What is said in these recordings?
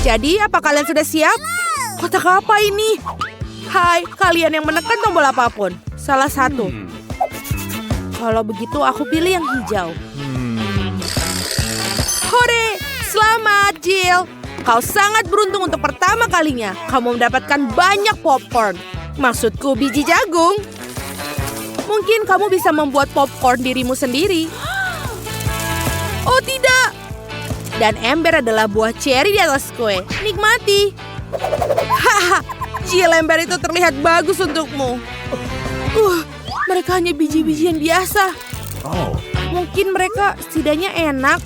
Jadi, apa kalian sudah siap? Kotak apa ini? Hai, kalian yang menekan tombol apapun. Salah satu. Kalau begitu, aku pilih yang hijau. Hore! Selamat, Jill. Kau sangat beruntung untuk pertama kalinya. Kamu mendapatkan banyak popcorn. Maksudku, biji jagung. Mungkin kamu bisa membuat popcorn dirimu sendiri. Oh, tidak. Dan ember adalah buah ceri di atas kue. Nikmati. Haha, Jill, ember itu terlihat bagus untukmu. Mereka hanya biji-bijian biasa. Mungkin mereka setidaknya enak.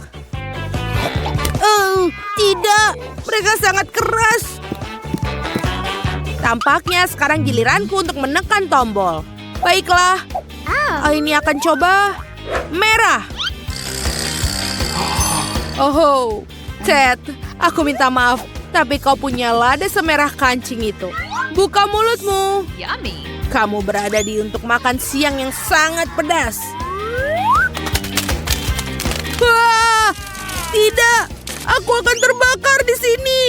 Tidak. Mereka sangat keras. Tampaknya sekarang giliranku untuk menekan tombol. Baiklah. Ini akan coba merah. Oh, Ted, aku minta maaf, tapi kau punya lada semerah kancing itu. Buka mulutmu. Yummy. Kamu berada di untuk makan siang yang sangat pedas. Wah, tidak, aku akan terbakar di sini.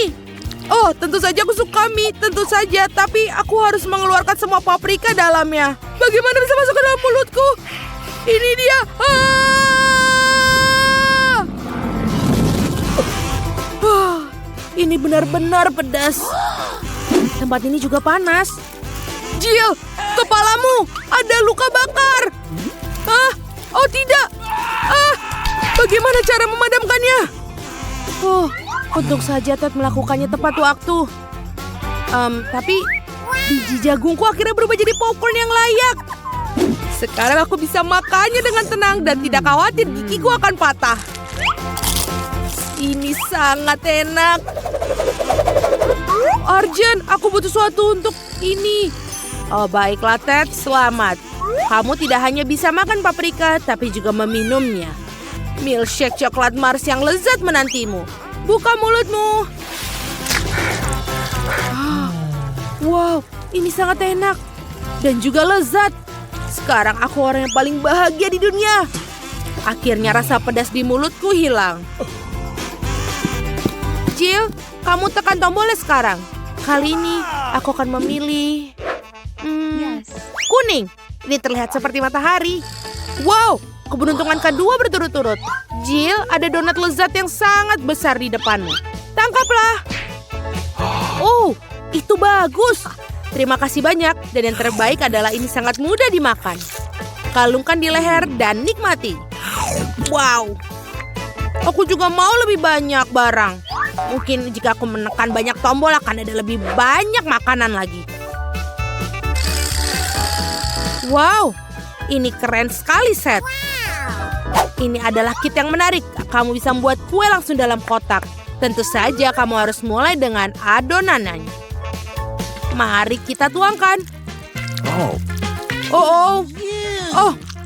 Oh, tentu saja aku suka mie, tentu saja, tapi aku harus mengeluarkan semua paprika dalamnya. Bagaimana bisa masuk ke dalam mulutku? Ini dia. Ini benar-benar pedas. Tempat ini juga panas. Jill, kepalamu ada luka bakar. Oh tidak. Bagaimana cara memadamkannya? Untung saja Ted melakukannya tepat waktu. Tapi biji jagungku akhirnya berubah jadi popcorn yang layak. Sekarang aku bisa makannya dengan tenang dan tidak khawatir gigiku akan patah. Ini sangat enak. Arjen, aku butuh sesuatu untuk ini. Oh, baiklah Ted, selamat. Kamu tidak hanya bisa makan paprika, tapi juga meminumnya. Milkshake coklat Mars yang lezat menantimu. Buka mulutmu. Wow, ini sangat enak. Dan juga lezat. Sekarang aku orang yang paling bahagia di dunia. Akhirnya rasa pedas di mulutku hilang. Jill, kamu tekan tombolnya sekarang. Kali ini aku akan memilih kuning. Ini terlihat seperti matahari. Wow, keberuntungan kedua berturut-turut. Jill, ada donat lezat yang sangat besar di depanmu. Tangkaplah. Oh, itu bagus. Terima kasih banyak. Dan yang terbaik adalah ini sangat mudah dimakan. Kalungkan di leher dan nikmati. Wow. Aku juga mau lebih banyak barang. Mungkin jika aku menekan banyak tombol akan ada lebih banyak makanan lagi. Wow, ini keren sekali, Seth. Ini adalah kit yang menarik. Kamu bisa membuat kue langsung dalam kotak. Tentu saja kamu harus mulai dengan adonannya. Mari kita tuangkan. Oh,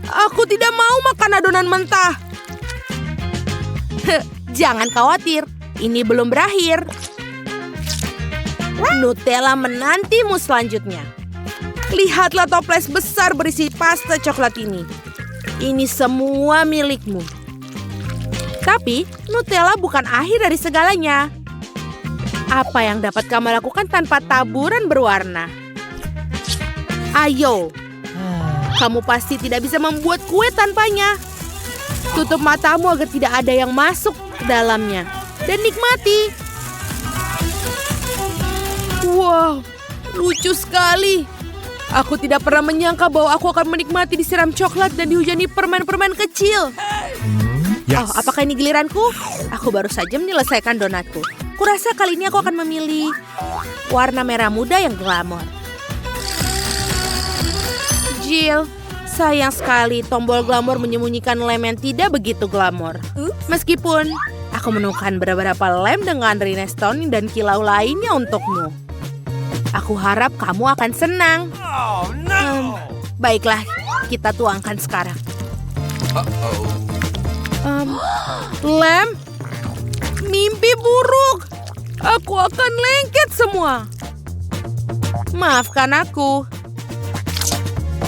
aku tidak mau makan adonan mentah. Jangan khawatir. Ini belum berakhir. Nutella menantimu selanjutnya. Lihatlah toples besar berisi pasta coklat ini. Ini semua milikmu. Tapi Nutella bukan akhir dari segalanya. Apa yang dapat kamu lakukan tanpa taburan berwarna? Ayo. Kamu pasti tidak bisa membuat kue tanpanya. Tutup matamu agar tidak ada yang masuk ke dalamnya. Dan nikmati. Wow, lucu sekali. Aku tidak pernah menyangka bahwa aku akan menikmati disiram coklat dan dihujani permen-permen kecil. Oh, apakah ini giliranku? Aku baru saja menyelesaikan donatku. Kurasa kali ini aku akan memilih warna merah muda yang glamor. Jill, sayang sekali tombol glamor menyembunyikan lem yang tidak begitu glamor. Meskipun aku menemukan beberapa lem dengan rhinestone dan kilau lainnya untukmu. Aku harap kamu akan senang. Baiklah, kita tuangkan sekarang. Lem? Mimpi buruk. Aku akan lengket semua. Maafkan aku.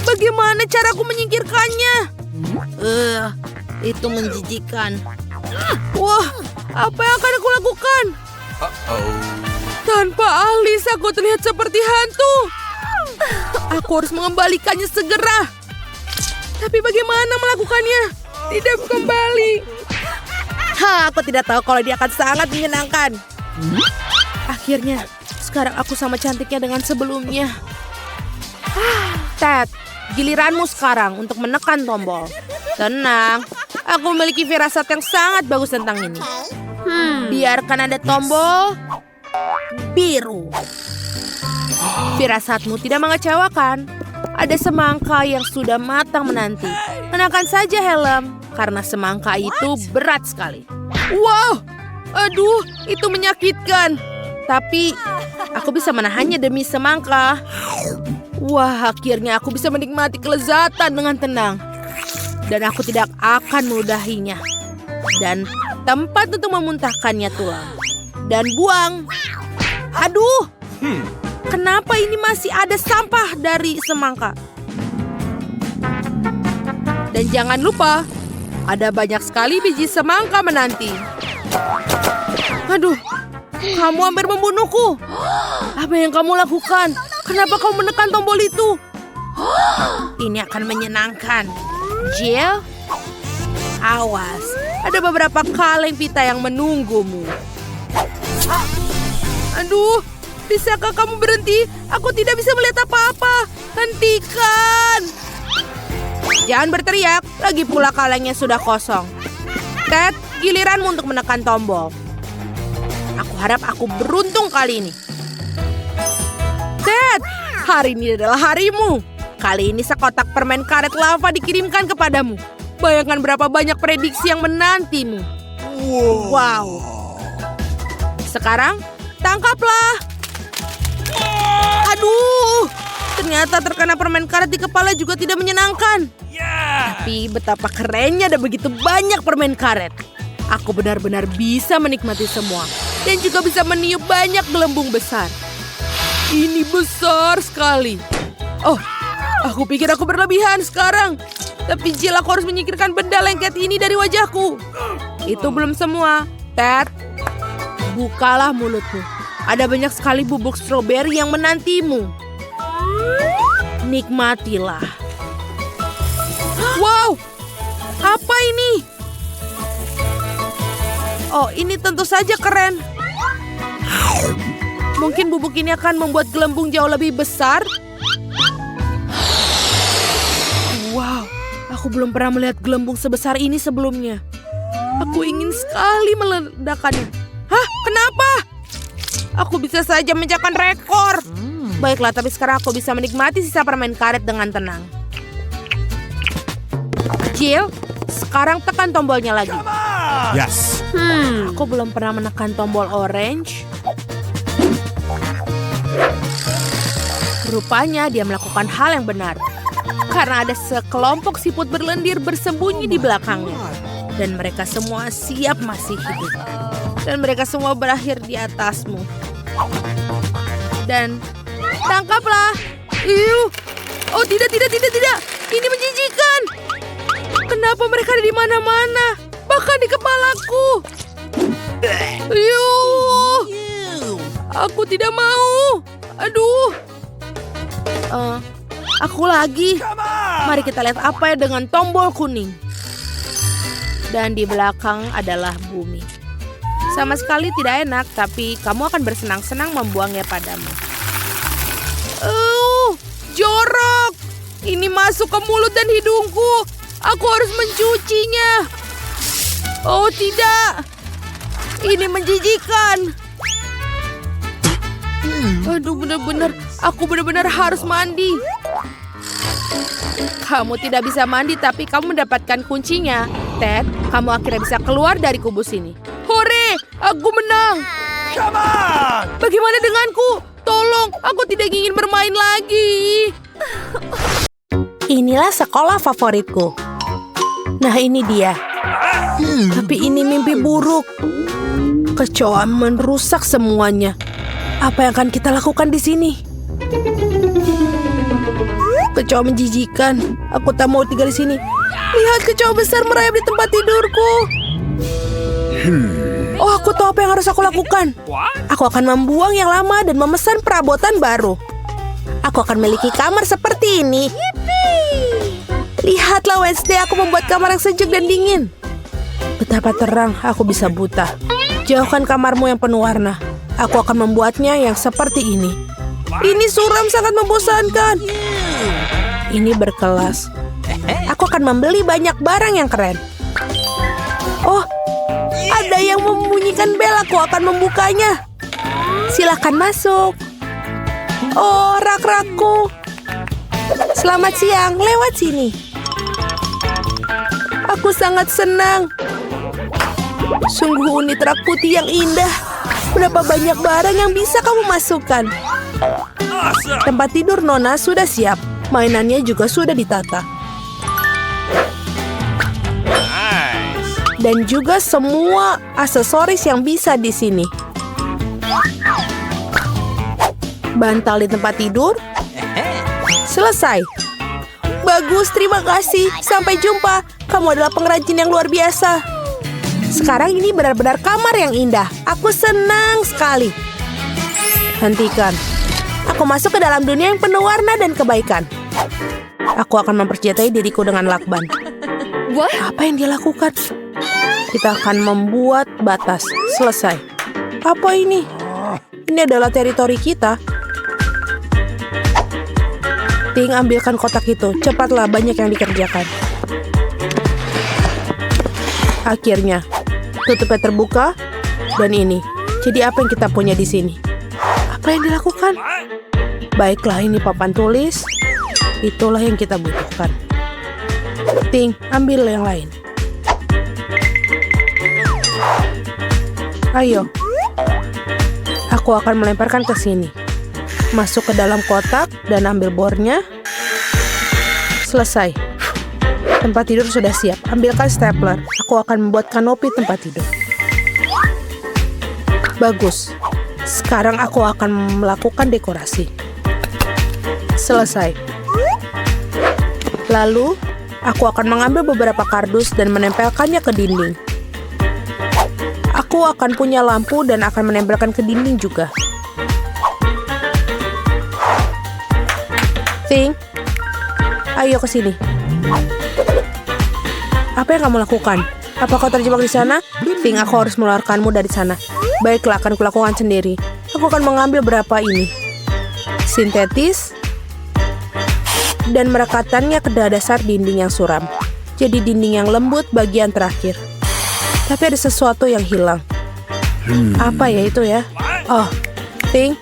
Bagaimana caraku menyingkirkannya? Itu menjijikan. Wah, apa yang akan aku lakukan? Tanpa alis, aku terlihat seperti hantu. Aku harus mengembalikannya segera. Tapi bagaimana melakukannya? Tidak kembali. Aku tidak tahu kalau dia akan sangat menyenangkan. Akhirnya, sekarang aku sama cantiknya dengan sebelumnya. Ted, giliranmu sekarang untuk menekan tombol. Tenang, aku memiliki firasat yang sangat bagus tentang ini. Biarkan ada tombol biru. Firasatmu tidak mengecewakan. Ada semangka yang sudah matang menanti. Kenakan saja helm, karena semangka itu berat sekali. Wow, aduh, itu menyakitkan. Tapi, aku bisa menahannya demi semangka. Wah, akhirnya aku bisa menikmati kelezatan dengan tenang. Dan aku tidak akan meludahinya. Dan tempat untuk memuntahkannya tulang. Dan buang. Aduh, kenapa ini masih ada sampah dari semangka? Dan jangan lupa, ada banyak sekali biji semangka menanti. Aduh, kamu hampir membunuhku. Apa yang kamu lakukan? Kenapa kamu menekan tombol itu? Ini akan menyenangkan. Jill, awas. Ada beberapa kaleng pita yang menunggumu. Aduh, bisakah kamu berhenti? Aku tidak bisa melihat apa-apa. Hentikan! Jangan berteriak, lagi pula kalengnya sudah kosong. Ted, giliranmu untuk menekan tombol. Aku harap aku beruntung kali ini. Ted, hari ini adalah harimu. Kali ini sekotak permen karet lava dikirimkan kepadamu. Bayangkan berapa banyak prediksi yang menantimu. Wow. Sekarang, tangkaplah. Aduh, ternyata terkena permen karet di kepala juga tidak menyenangkan. Tapi betapa kerennya ada begitu banyak permen karet. Aku benar-benar bisa menikmati semua. Dan juga bisa meniup banyak gelembung besar. Ini besar sekali. Oh, aku pikir aku berlebihan sekarang. Tapi Jill, aku harus menyingkirkan benda lengket ini dari wajahku. Itu belum semua. Ted, bukalah mulutmu. Ada banyak sekali bubuk stroberi yang menantimu. Nikmatilah. Wow, apa ini? Oh, ini tentu saja keren. Mungkin bubuk ini akan membuat gelembung jauh lebih besar. Wow, aku belum pernah melihat gelembung sebesar ini sebelumnya. Aku ingin sekali meledakannya. Hah, kenapa? Aku bisa saja memecahkan rekor. Baiklah, tapi sekarang aku bisa menikmati sisa permen karet dengan tenang. Jill, sekarang tekan tombolnya lagi. Yes. Aku belum pernah menekan tombol orange. Rupanya dia melakukan hal yang benar. Karena ada sekelompok siput berlendir bersembunyi di belakangnya. Dan mereka semua siap masih hidup. Dan mereka semua berakhir di atasmu. Dan tangkaplah. Oh, tidak. Ini menjijikan. Kenapa mereka ada di mana-mana? Bahkan di kepalaku. Aku tidak mau. Aduh. Aku lagi. Mari kita lihat apa ya dengan tombol kuning. Dan di belakang adalah bumi. Sama sekali tidak enak, tapi kamu akan bersenang-senang membuangnya padamu. Jorok. Ini masuk ke mulut dan hidungku. Aku harus mencucinya. Oh tidak. Ini menjijikan. Aduh, aku benar-benar harus mandi. Kamu tidak bisa mandi, tapi kamu mendapatkan kuncinya. Ted, kamu akhirnya bisa keluar dari kubus ini. Hore, aku menang. Come on! Bagaimana denganku? Tolong, aku tidak ingin bermain lagi. Inilah sekolah favoritku. Nah, ini dia. Tapi ini mimpi buruk. Kecoa merusak semuanya. Apa yang akan kita lakukan di sini? Kecoa menjijikan. Aku tak mau tinggal di sini. Lihat, kecoa besar merayap di tempat tidurku. Oh, aku tahu apa yang harus aku lakukan. Aku akan membuang yang lama dan memesan perabotan baru. Aku akan memiliki kamar seperti ini. Lihatlah Wednesday, aku membuat kamar yang sejuk dan dingin. Betapa terang aku bisa buta. Jauhkan kamarmu yang penuh warna. Aku akan membuatnya yang seperti ini. Ini suram sangat membosankan. Ini berkelas. Aku akan membeli banyak barang yang keren. Oh, ada yang membunyikan bel. Aku akan membukanya. Silakan masuk. Oh, rak-rakku. Selamat siang, lewat sini. Aku sangat senang. Sungguh unit rak putih yang indah. Berapa banyak barang yang bisa kamu masukkan. Tempat tidur Nona sudah siap. Mainannya juga sudah ditata. Dan juga semua aksesoris yang bisa di sini. Bantal di tempat tidur. Selesai. Bagus, terima kasih. Sampai jumpa. Kamu adalah pengrajin yang luar biasa. Sekarang ini benar-benar kamar yang indah. Aku senang sekali. Hentikan. Aku masuk ke dalam dunia yang penuh warna dan kebaikan. Aku akan mempersenjatai diriku dengan lakban. Apa yang dia lakukan? Kita akan membuat batas. Selesai. Apa ini? Ini adalah teritori kita. Ting, ambilkan kotak itu. Cepatlah, banyak yang dikerjakan. Akhirnya, tutupnya terbuka. Dan ini. Jadi apa yang kita punya di sini? Apa yang dilakukan? Baiklah, ini papan tulis. Itulah yang kita butuhkan. Ting, ambil yang lain. Ayo. Aku akan melemparkan ke sini. Masuk ke dalam kotak dan ambil bornya. Selesai. Tempat tidur sudah siap. Ambilkan stapler. Aku akan membuat kanopi tempat tidur. Bagus. Sekarang aku akan melakukan dekorasi. Selesai. Lalu, aku akan mengambil beberapa kardus dan menempelkannya ke dinding. Aku akan punya lampu dan akan menempelkan ke dinding juga. Ting, ayo ke sini. Apa yang kamu lakukan? Apa kau terjebak di sana? Ting, aku harus mengeluarkanmu dari sana. Baiklah, akan kulakukan sendiri. Aku akan mengambil berapa ini. Sintetis. Dan merekatkannya ke dasar dinding yang suram. Jadi dinding yang lembut bagian terakhir. Tapi ada sesuatu yang hilang. Apa ya itu ya? Oh, Ting.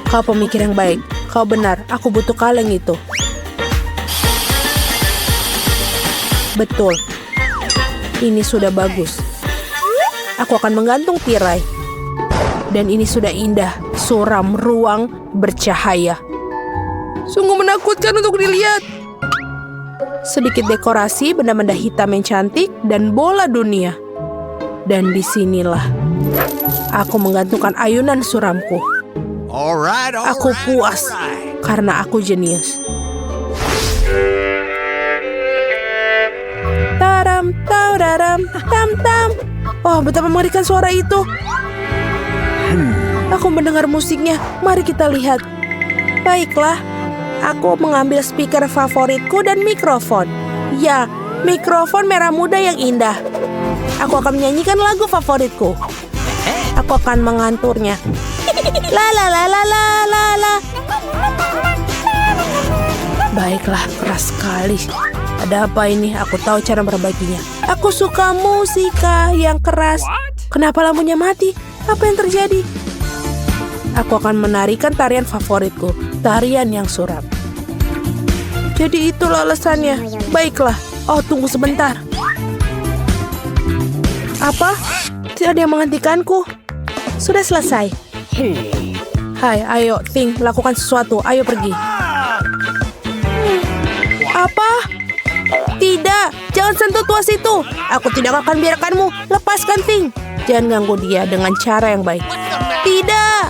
Kau pemikir yang baik. Kau benar, aku butuh kaleng itu. Betul. Ini sudah bagus. Aku akan menggantung tirai. Dan ini sudah indah, suram, ruang, bercahaya. Sungguh menakutkan untuk dilihat. Sedikit dekorasi, benda-benda hitam yang cantik, dan bola dunia. Dan disinilah aku menggantungkan ayunan suramku. Aku puas karena aku jenius. Taram, tararam, tam tam. Oh, betapa mengerikan suara itu. Aku mendengar musiknya. Mari kita lihat. Baiklah, aku mengambil speaker favoritku dan mikrofon. Ya, mikrofon merah muda yang indah. Aku akan menyanyikan lagu favoritku. Aku akan menganturnya. La la la la la la la. Baiklah, keras sekali. Ada apa ini? Aku tahu cara berbaginya. Aku suka musika yang keras. Kenapa lampunya mati? Apa yang terjadi? Aku akan menarikan tarian favoritku, tarian yang suram. Jadi itulah alasannya. Baiklah. Oh, tunggu sebentar. Apa? Tidak ada yang menghentikanku. Sudah selesai. Hai, ayo, Ting, lakukan sesuatu. Ayo pergi. Apa? Tidak, jangan sentuh tuas itu. Aku tidak akan biarkanmu. Lepaskan, Ting. Jangan ganggu dia dengan cara yang baik. Tidak.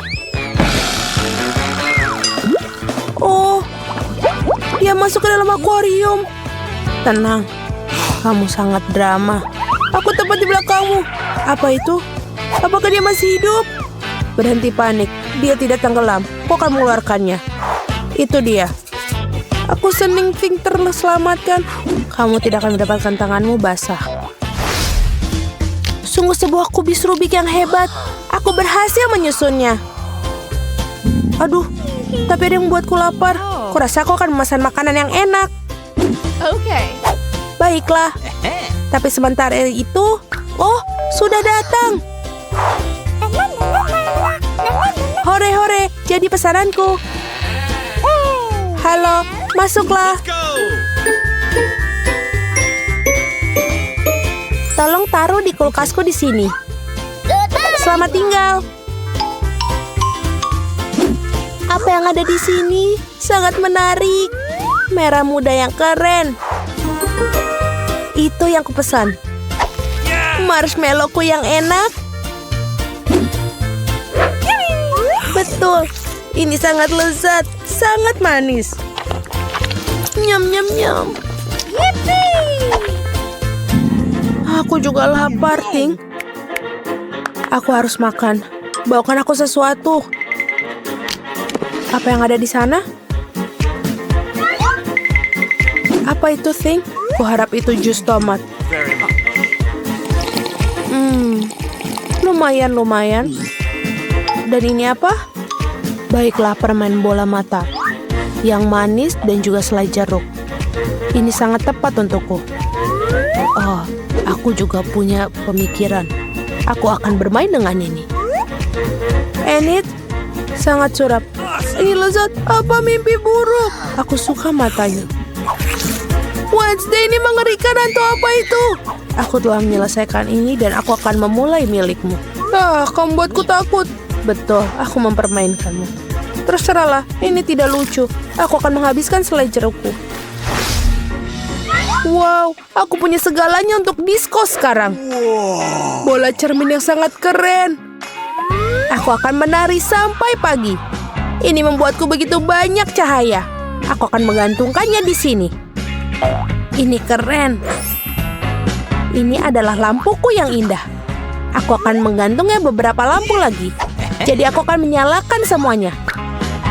Oh, dia masuk ke dalam akuarium. Tenang, kamu sangat drama. Aku tepat di belakangmu. Apa itu? Apakah dia masih hidup? Berhenti panik. Dia tidak tenggelam. Aku akan mengeluarkannya. Itu dia. Aku senang Think terselamatkan. Kamu tidak akan mendapatkan tanganmu basah. Sungguh sebuah kubis Rubik yang hebat. Aku berhasil menyusunnya. Aduh, tapi ada yang membuatku lapar. Kurasa aku akan memesan makanan yang enak. Okay. Baiklah. Tapi sebentar itu, oh, sudah datang. Hore-hore, jadi pesananku. Halo, masuklah. Tolong taruh di kulkasku di sini. Selamat tinggal. Apa yang ada di sini? Sangat menarik. Merah muda yang keren. Itu yang kupesan. Marshmallowku yang enak. Betul. Ini sangat lezat, sangat manis. Nyam nyam nyam. Aku juga lapar, Ting. Aku harus makan. Bawakan aku sesuatu. Apa yang ada di sana? Apa itu, Ting? Kuharap itu jus tomat. Lumayan. Dan ini apa? Baiklah, permen bola mata. Yang manis dan juga selai jeruk. Ini sangat tepat untukku. Oh, aku juga punya pemikiran. Aku akan bermain dengan ini. Enid, sangat suram. Ini lezat. Apa mimpi buruk? Aku suka matanya. Wednesday, ini mengerikan atau apa itu? Aku telah menyelesaikan ini dan aku akan memulai milikmu. Kamu buatku takut. Betul, aku mempermainkanmu. Terserahlah, ini tidak lucu. Aku akan menghabiskan selai jerukku. Wow, aku punya segalanya untuk disko sekarang. Bola cermin yang sangat keren. Aku akan menari sampai pagi. Ini membuatku begitu banyak cahaya. Aku akan menggantungkannya di sini. Ini keren. Ini adalah lampuku yang indah. Aku akan menggantungnya beberapa lampu lagi. Jadi aku akan menyalakan semuanya.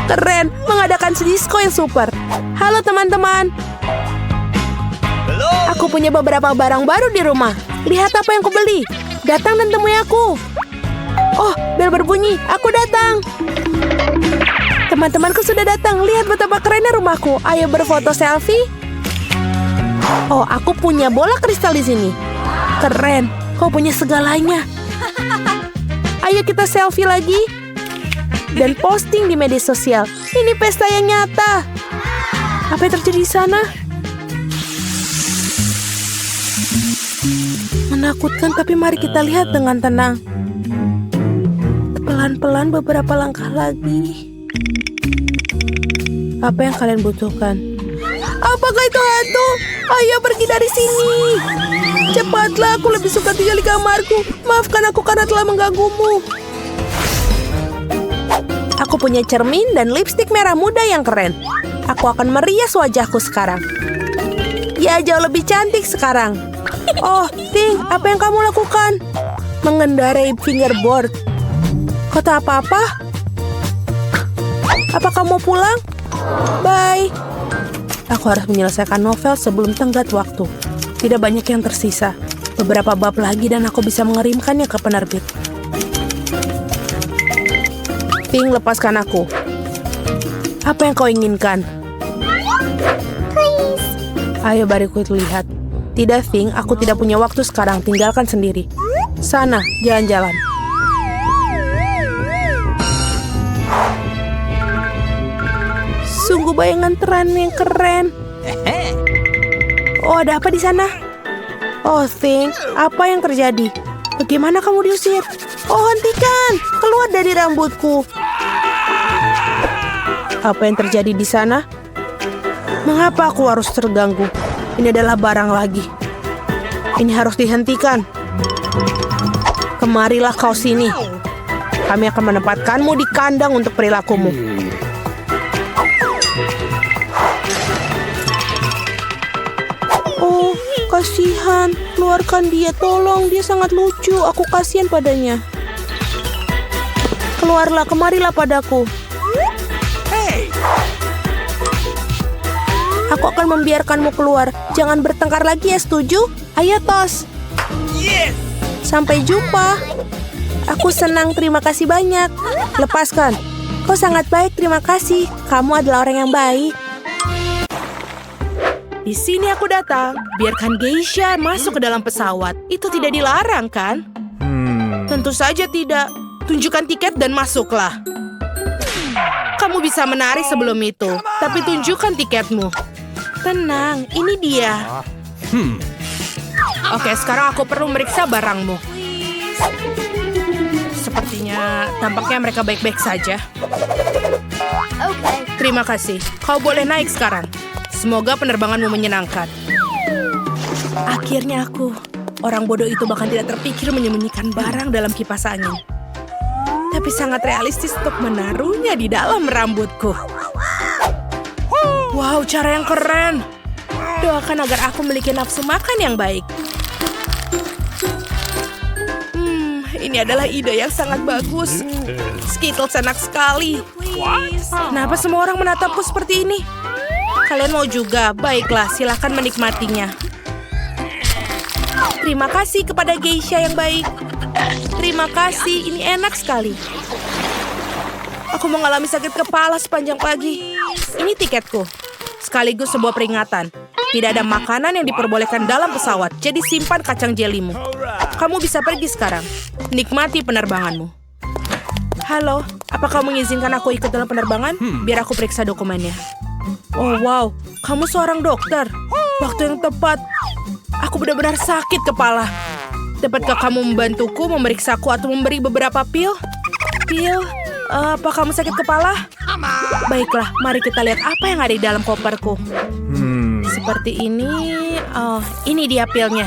Keren, mengadakan disko yang super. Halo teman-teman. Aku punya beberapa barang baru di rumah. Lihat apa yang kubeli. Datang dan temui aku. Oh, bel berbunyi. Aku datang. Teman-temanku sudah datang. Lihat betapa kerennya rumahku. Ayo berfoto selfie. Oh, aku punya bola kristal di sini. Keren. Kau punya segalanya. Ayo kita selfie lagi. Dan posting di media sosial. Ini pesta yang nyata. Apa yang terjadi di sana? Menakutkan, tapi mari kita lihat dengan tenang. Pelan-pelan beberapa langkah lagi. Apa yang kalian butuhkan? Apakah itu hantu? Ayo pergi dari sini. Cepatlah, aku lebih suka tinggal di kamarku. Maafkan aku karena telah mengganggumu. Aku punya cermin dan lipstik merah muda yang keren. Aku akan merias wajahku sekarang. Ya, jauh lebih cantik sekarang. Oh, Ting, apa yang kamu lakukan? Mengendarai fingerboard. Kau tak apa-apa? Apa kamu pulang? Bye. Aku harus menyelesaikan novel sebelum tenggat waktu. Tidak banyak yang tersisa. Beberapa bab lagi dan aku bisa mengirimkannya ke penerbit. Ting, lepaskan aku. Apa yang kau inginkan? Please. Ayo bariku lihat. Tidak, Ting, aku tidak punya waktu sekarang. Tinggalkan sendiri. Sana, jalan-jalan. Sungguh bayangan terang yang keren. Oh, ada apa di sana? Oh, Ting, apa yang terjadi? Bagaimana kamu diusir? Oh, hentikan! Keluar dari rambutku. Apa yang terjadi di sana? Mengapa aku harus terganggu? Ini adalah barang lagi. Ini harus dihentikan. Kemarilah kau sini. Kami akan menempatkanmu di kandang untuk perilakumu. Oh, kasihan. Keluarkan dia, tolong. Dia sangat lucu. Aku kasihan padanya. Keluarlah, kemarilah padaku. Hey! Aku akan membiarkanmu keluar. Jangan bertengkar lagi ya, setuju? Ayo, Tos. Yes! Sampai jumpa. Aku senang, terima kasih banyak. Lepaskan. Kau sangat baik, terima kasih. Kamu adalah orang yang baik. Di sini aku datang. Biarkan geisha masuk ke dalam pesawat. Itu tidak dilarang, kan? Tentu saja tidak. Tunjukkan tiket dan masuklah. Kamu bisa menari sebelum itu, tapi tunjukkan tiketmu. Tenang, ini dia. Oke, sekarang aku perlu meriksa barangmu. Sepertinya tampaknya mereka baik-baik saja. Okay. Terima kasih. Kau boleh naik sekarang. Semoga penerbanganmu menyenangkan. Akhirnya aku. Orang bodoh itu bahkan tidak terpikir menyembunyikan barang dalam kipas angin. Tapi sangat realistis untuk menaruhnya di dalam rambutku. Wow, cara yang keren. Doakan agar aku memiliki nafsu makan yang baik. Ini adalah ide yang sangat bagus. Skittles enak sekali. Kenapa semua orang menatapku seperti ini? Kalian mau juga? Baiklah, silakan menikmatinya. Terima kasih kepada geisha yang baik. Terima kasih, ini enak sekali. Aku mengalami sakit kepala sepanjang pagi. Ini tiketku. Sekaligus sebuah peringatan. Tidak ada makanan yang diperbolehkan dalam pesawat, jadi simpan kacang jelimu. Kamu bisa pergi sekarang. Nikmati penerbanganmu. Halo, apa kamu mengizinkan aku ikut dalam penerbangan? Biar aku periksa dokumennya. Oh wow, kamu seorang dokter. Waktu yang tepat. Aku benar-benar sakit kepala. Dapatkah kamu membantuku memeriksaku atau memberi beberapa pil? Pil? Apa kamu sakit kepala? Baiklah, mari kita lihat apa yang ada di dalam koperku. Seperti ini. Oh, ini dia pilnya.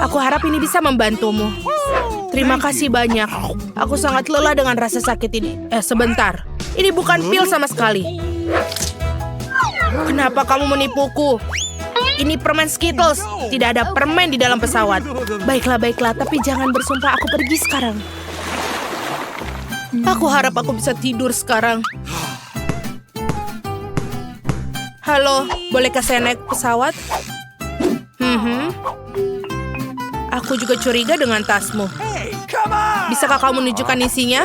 Aku harap ini bisa membantumu. Terima kasih banyak. Aku sangat lelah dengan rasa sakit ini. Sebentar. Ini bukan pil sama sekali. Kenapa kamu menipuku? Ini permen Skittles. Tidak ada permen di dalam pesawat. Baiklah. Tapi jangan bersumpah, aku pergi sekarang. Aku harap aku bisa tidur sekarang. Halo, bolehkah saya naik pesawat? Aku juga curiga dengan tasmu. Hey, come on! Bisakah kamu menunjukkan isinya?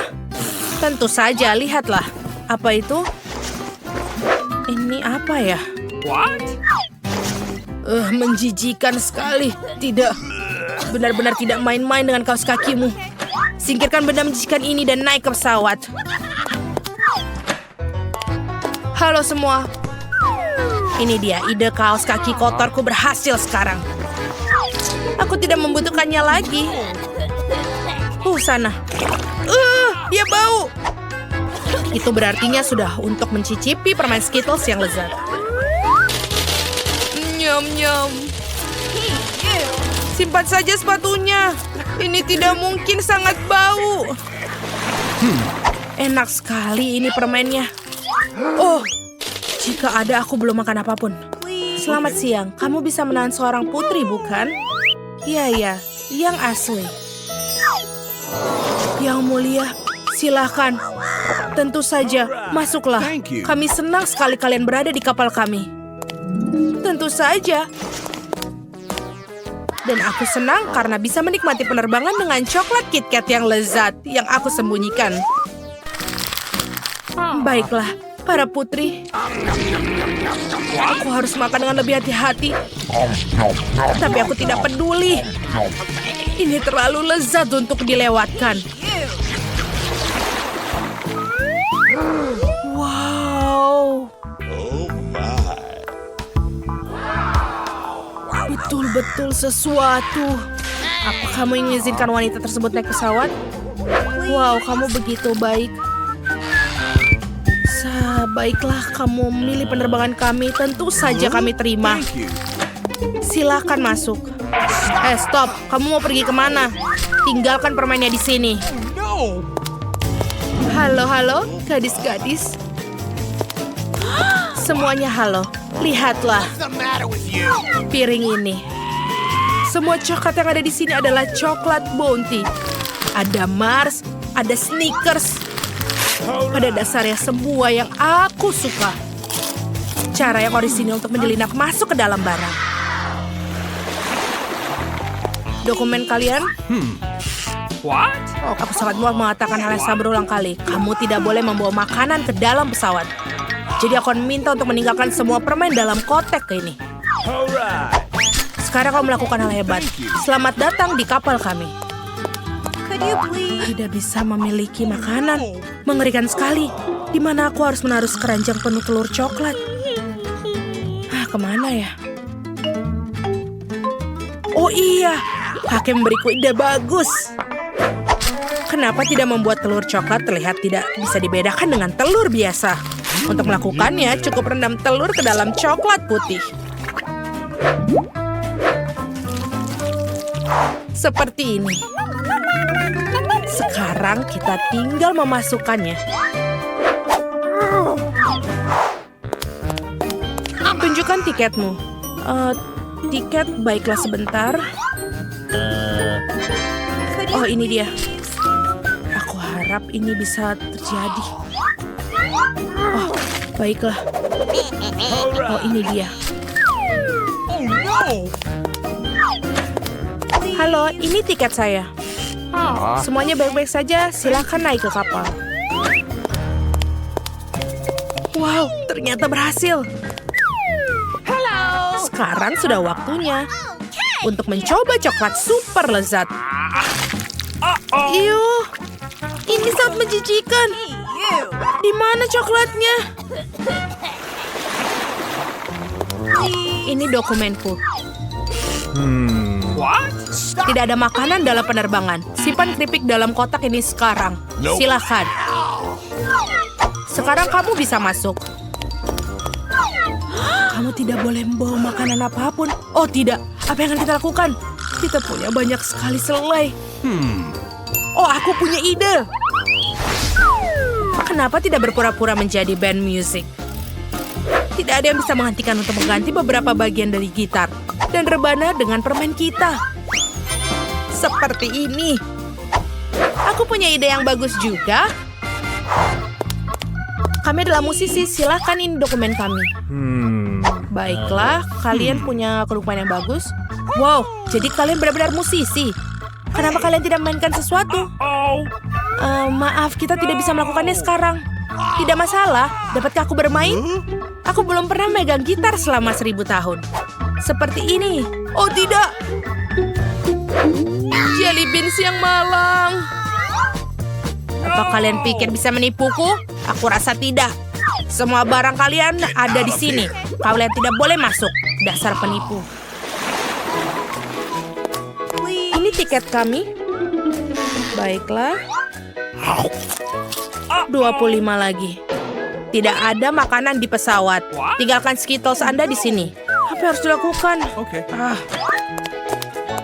Tentu saja, lihatlah. Apa itu? Ini apa ya? What? Menjijikan sekali. Tidak. Benar-benar tidak main-main dengan kaos kakimu. Singkirkan benda menjijikan ini dan naik ke pesawat. Halo semua. Ini dia, ide kaos kaki kotorku berhasil sekarang. Aku tidak membutuhkannya lagi. Sana. Dia bau. Itu berartinya sudah untuk mencicipi permen Skittles yang lezat. Nyam-nyam. Simpan saja sepatunya. Ini tidak mungkin sangat bau. Enak sekali ini permennya. Oh, jika ada aku belum makan apapun. Selamat siang, kamu bisa menahan seorang putri, bukan? Iya, yang asli. Yang mulia, silakan. Tentu saja, masuklah. Kami senang sekali kalian berada di kapal kami. Tentu saja. Dan aku senang karena bisa menikmati penerbangan dengan coklat KitKat yang lezat yang aku sembunyikan. Baiklah, para putri. Aku harus makan dengan lebih hati-hati. Tapi aku tidak peduli. Ini terlalu lezat untuk dilewatkan. Wow. Betul-betul sesuatu. Apa kamu mengizinkan wanita tersebut naik pesawat? Wow, kamu begitu baik. Baiklah, kamu memilih penerbangan kami. Tentu saja kami terima. Silakan masuk. Stop. Kamu mau pergi kemana? Tinggalkan permennya di sini. Halo, gadis-gadis. Semuanya halo. Lihatlah. Piring ini. Semua coklat yang ada di sini adalah coklat Bounty. Ada Mars, ada Snickers. Pada dasarnya semua yang aku suka. Cara yang orisinil untuk menyelinap masuk ke dalam barang. Dokumen kalian? What? Aku sangat muak mengatakan hal yang sama berulang kali. Kamu tidak boleh membawa makanan ke dalam pesawat. Jadi aku akan minta untuk meninggalkan semua permen dalam kotak ini. Alright. Sekarang kamu melakukan hal hebat. Selamat datang di kapal kami. Could you please? Tidak bisa memiliki makanan. Mengerikan sekali. Di mana aku harus menaruh keranjang penuh telur coklat. Kemana ya? Oh iya, kakek memberiku ide bagus. Kenapa tidak membuat telur coklat terlihat tidak bisa dibedakan dengan telur biasa? Untuk melakukannya, cukup rendam telur ke dalam coklat putih. Seperti ini. Sekarang kita tinggal memasukkannya. Tunjukkan tiketmu. Tiket, baiklah sebentar. Oh, ini dia. Aku harap ini bisa terjadi. Oh, baiklah. Oh, ini dia. Halo, ini tiket saya. Semuanya baik-baik saja, silakan naik ke kapal. Wow, ternyata berhasil. Sekarang sudah waktunya untuk mencoba coklat super lezat. Yuh, ini sangat menjijikan. Di mana coklatnya? Ini dokumenku. What? Tidak ada makanan dalam penerbangan. Simpan keripik dalam kotak ini sekarang. Silakan. Sekarang kamu bisa masuk. Kamu tidak boleh membawa makanan apapun. Oh tidak, apa yang akan kita lakukan? Kita punya banyak sekali selai. Oh, aku punya ide. Kenapa tidak berpura-pura menjadi band musik? Tidak ada yang bisa menghentikan untuk mengganti beberapa bagian dari gitar dan rebana dengan permen kita. Seperti ini. Aku punya ide yang bagus juga. Kami adalah musisi, silahkan ini dokumen kami. Baiklah, kalian punya kerupuan yang bagus. Wow, jadi kalian benar-benar musisi. Kenapa kalian tidak memainkan sesuatu? Maaf, kita tidak bisa melakukannya sekarang. Tidak masalah, dapatkah aku bermain? Aku belum pernah megang gitar selama 1000 tahun. Seperti ini. Oh tidak. Jelly beans yang malang. Apa kalian pikir bisa menipuku? Aku rasa tidak. Semua barang kalian ada di sini. Kalian tidak boleh masuk. Dasar penipu. Ini tiket kami. Baiklah. 25 lagi. Tidak ada makanan di pesawat. Tinggalkan Skittles Anda di sini. Apa yang harus dilakukan? Oke.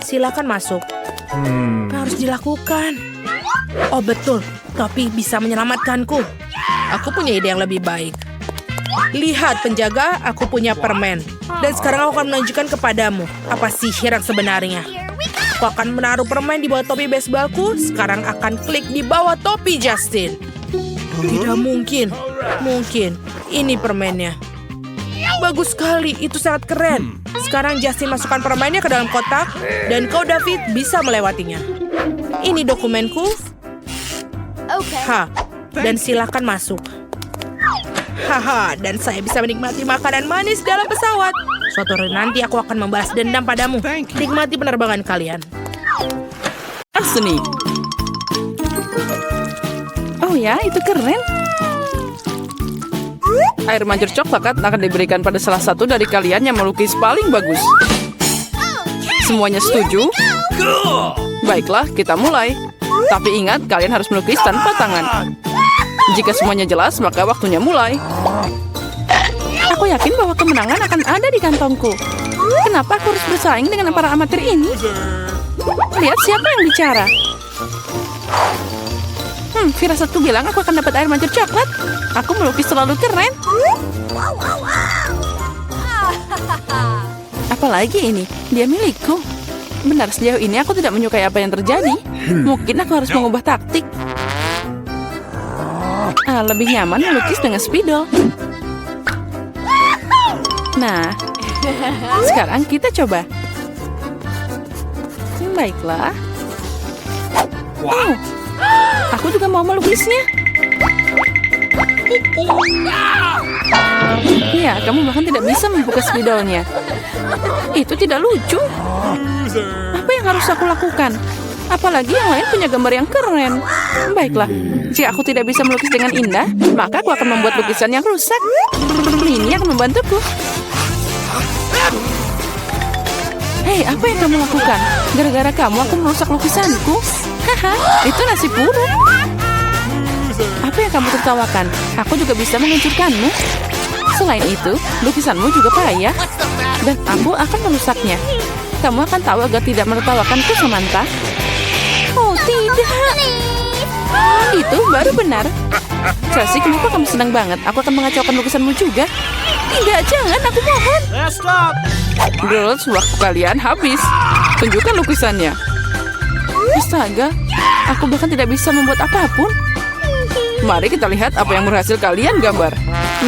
Silakan masuk. Apa yang harus dilakukan? Oh betul, topi bisa menyelamatkanku. Aku punya ide yang lebih baik. Lihat penjaga, aku punya permen. Dan sekarang aku akan menunjukkan kepadamu apa sihir yang sebenarnya. Aku akan menaruh permen di bawah topi baseballku. Sekarang akan klik di bawah topi Justin. Tidak mungkin. Mungkin. Ini permennya. Bagus sekali, itu sangat keren. Sekarang Justin masukkan permennya ke dalam kotak. Dan kau David bisa melewatinya. Ini dokumenku. Okay. Dan silakan masuk. Haha, dan saya bisa menikmati makanan manis dalam pesawat. Suatu hari nanti aku akan membalas dendam padamu. Nikmati penerbangan kalian. Seni. Oh ya, itu keren. Air mancur coklat akan diberikan pada salah satu dari kalian yang melukis paling bagus. Semuanya setuju? Baiklah, kita mulai. Tapi ingat, kalian harus melukis tanpa tangan. Jika semuanya jelas, maka waktunya mulai. Aku yakin bahwa kemenangan akan ada di kantongku. Kenapa aku harus bersaing dengan para amatir ini? Lihat siapa yang bicara. Firasatku bilang aku akan dapat air mancur coklat. Aku melukis terlalu keren. Apalagi ini, dia milikku. Benar, sejauh ini aku tidak menyukai apa yang terjadi. Mungkin aku harus mengubah taktik. Lebih nyaman melukis dengan spidol. Nah, sekarang kita coba. Baiklah. Oh, aku juga mau melukisnya. Ya, kamu bahkan tidak bisa membuka spidolnya. Itu tidak lucu. Apa yang harus aku lakukan? Apalagi yang lain punya gambar yang keren. Baiklah, jika aku tidak bisa melukis dengan indah, maka aku akan membuat lukisan yang rusak. Ini akan membantuku. Hei, apa yang kamu lakukan? Gara-gara kamu aku merusak lukisanku. Haha, itu nasib buruk. Apa yang kamu tertawakan? Aku juga bisa menghancurkanmu. Selain itu, lukisanmu juga payah. Dan aku akan merusaknya. Kamu akan tahu agar tidak menertawakanku, Samantha. Oh, tidak. Itu baru benar. Chelsea, kenapa kamu senang banget? Aku akan mengacaukan lukisanmu juga. Tidak, jangan, aku mohon. Girls, waktu kalian habis. Tunjukkan lukisannya. Astaga, aku bahkan tidak bisa membuat apapun. Mari kita lihat apa yang berhasil kalian gambar.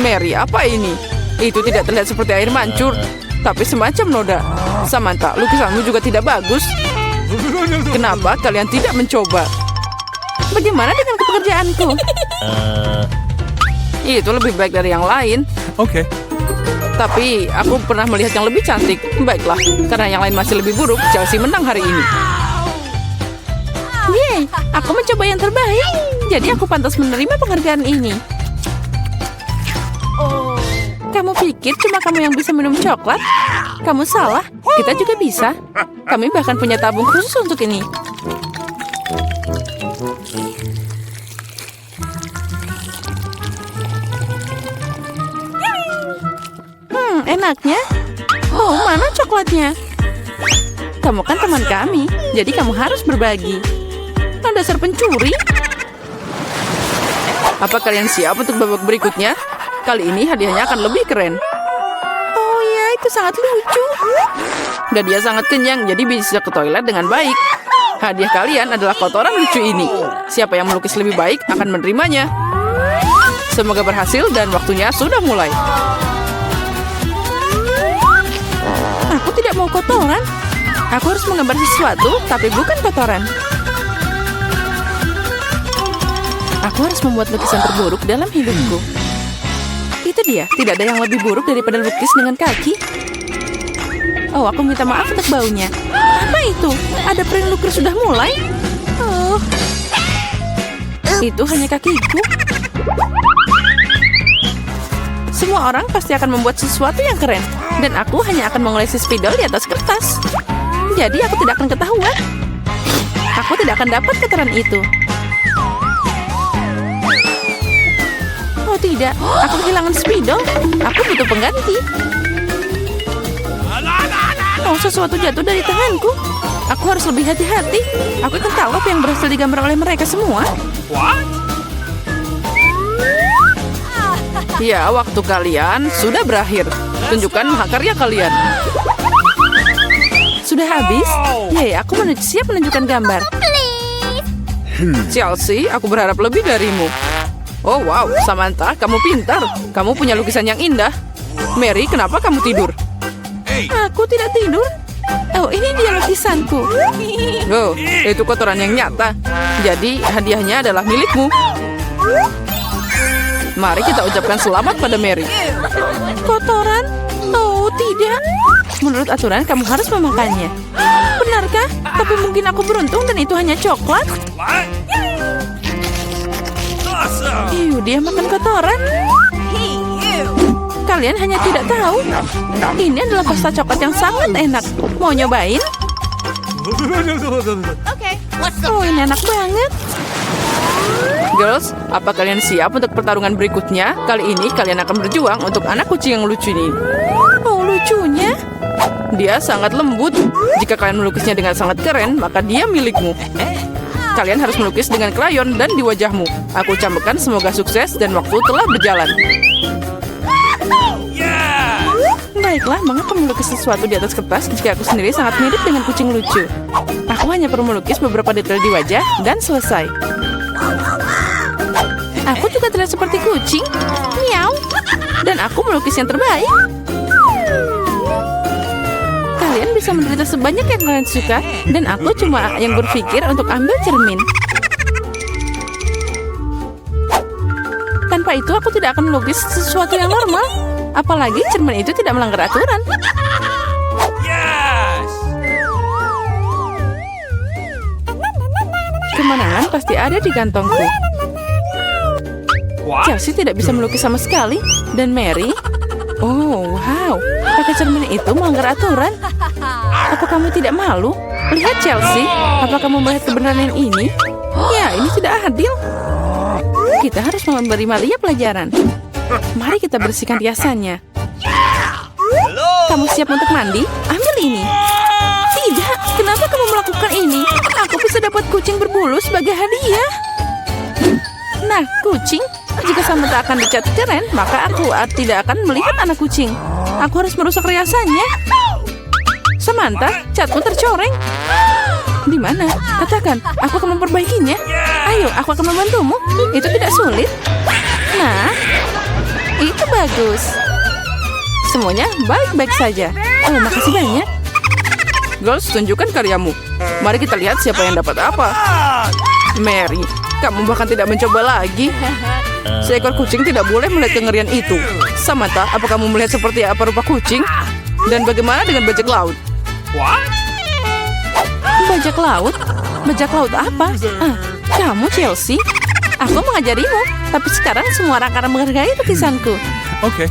Mary, apa ini? Itu tidak terlihat seperti air mancur, tapi semacam noda. Samantha, lukisanmu juga tidak bagus. Kenapa kalian tidak mencoba? Bagaimana dengan pekerjaanku? Itu lebih baik dari yang lain. Okay. Tapi aku pernah melihat yang lebih cantik. Baiklah, karena yang lain masih lebih buruk, Chelsea menang hari ini. Yeay, aku mencoba yang terbaik. Jadi aku pantas menerima penghargaan ini. Kamu pikir cuma kamu yang bisa minum coklat? Kamu salah, kita juga bisa. Kami bahkan punya tabung khusus untuk ini. Enaknya. Oh, mana coklatnya? Kamu kan teman kami, jadi kamu harus berbagi. Dasar pencuri. Apa kalian siap untuk babak berikutnya? Kali ini hadiahnya akan lebih keren. Oh ya, itu sangat lucu. Dan dia sangat kenyang, jadi bisa ke toilet dengan baik. Hadiah kalian adalah kotoran lucu ini. Siapa yang melukis lebih baik akan menerimanya. Semoga berhasil dan waktunya sudah mulai. Aku tidak mau kotoran. Aku harus menggambar sesuatu, tapi bukan kotoran. Aku harus membuat lukisan terburuk dalam hidupku. Itu dia, tidak ada yang lebih buruk daripada lukis dengan kaki. Oh, aku minta maaf untuk baunya. Apa itu? Ada prank lukis sudah mulai? Oh, itu hanya kakiku. Semua orang pasti akan membuat sesuatu yang keren. Dan aku hanya akan mengolesi spidol di atas kertas. Jadi aku tidak akan ketahuan. Aku tidak akan dapat kotoran itu. Oh tidak, aku kehilangan spidol. Aku butuh pengganti. Oh, sesuatu jatuh dari tanganku. Aku harus lebih hati-hati. Aku akan tahu apa yang berhasil digambar oleh mereka semua. Ya, waktu kalian sudah berakhir. Tunjukkan mahakarya kalian. Sudah habis? Yeay, aku siap menunjukkan gambar. Chelsea, aku berharap lebih darimu. Oh wow, Samantha, kamu pintar. Kamu punya lukisan yang indah. Mary, kenapa kamu tidur? Aku tidak tidur. Oh, ini dia lukisanku. Oh, itu kotoran yang nyata. Jadi, hadiahnya adalah milikmu. Mari kita ucapkan selamat pada Mary. Kotoran? Oh, tidak. Menurut aturan, kamu harus memakannya. Benarkah? Tapi mungkin aku beruntung dan itu hanya coklat. Dia makan kotoran. Kalian hanya tidak tahu. Ini adalah pasta coklat yang sangat enak. Mau nyobain? Oh, ini enak banget. Girls, apa kalian siap untuk pertarungan berikutnya? Kali ini kalian akan berjuang untuk anak kucing yang lucu ini. Oh, lucunya. Dia sangat lembut. Jika kalian melukisnya dengan sangat keren, maka dia milikmu. Kalian harus melukis dengan krayon dan di wajahmu. Aku ucapkan semoga sukses dan waktu telah berjalan. Baiklah, mengapa melukis sesuatu di atas kertas jika aku sendiri sangat mirip dengan kucing lucu? Aku hanya perlu melukis beberapa detail di wajah dan selesai. Aku juga terlihat seperti kucing. Miau. Dan aku melukis yang terbaik. Kalian bisa menderita sebanyak yang kalian suka, dan aku cuma yang berpikir untuk ambil cermin. Tanpa itu, aku tidak akan melukis sesuatu yang normal. Apalagi cermin itu tidak melanggar aturan. Yes! Kemenangan pasti ada di kantongku. What? Chelsea tidak bisa melukis sama sekali. Dan Mary... Oh, wow. Pakai cermin itu melanggar aturan. Apa kamu tidak malu? Lihat, Chelsea. Apa kamu melihat kebenaran yang ini? Ya, ini tidak adil. Kita harus memberi Maria pelajaran. Mari kita bersihkan riasannya. Kamu siap untuk mandi? Ambil ini. Tidak, kenapa kamu melakukan ini? Aku bisa dapat kucing berbulu sebagai hadiah. Nah, kucing, jika Samantha akan dicat keren, maka aku tidak akan melihat anak kucing. Aku harus merusak riasannya. Samantha, catmu tercoreng. Di mana? Katakan, aku akan memperbaikinya. Ayo, aku akan membantumu. Itu tidak sulit. Nah, itu bagus. Semuanya baik-baik saja. Oh, makasih banyak. Girls, tunjukkan karyamu. Mari kita lihat siapa yang dapat apa. Mary, kamu bahkan tidak mencoba lagi. Seekor kucing tidak boleh melihat kengerian itu. Samantha, apa kamu melihat seperti apa rupa kucing? Dan bagaimana dengan bajak laut? What? Bajak laut? Bajak laut apa? Kamu, Chelsea? Aku mengajarimu, tapi sekarang semua orang akan menghargai lukisanku. Okay.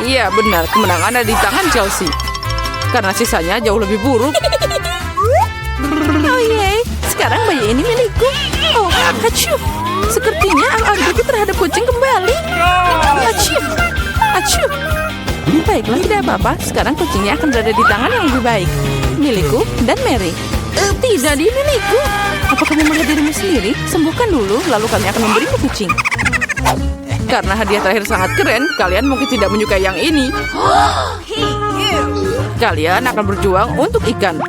Iya, benar. Kemenangan ada di tangan Chelsea. Karena sisanya jauh lebih buruk. Oh yeay, sekarang bayi ini milikku. Oh, acuh. Sepertinya aku terhadap kucing kembali. Acuh. Acuh. Baiklah, tidak apa-apa. Sekarang kucingnya akan berada di tangan yang lebih baik. Milikku dan Mary. Tidak, dia milikku. Apa kamu melihat dirimu sendiri? Sembuhkan dulu, lalu kami akan memberimu kucing. Karena hadiah terakhir sangat keren, kalian mungkin tidak menyukai yang ini. Kalian akan berjuang untuk ikan.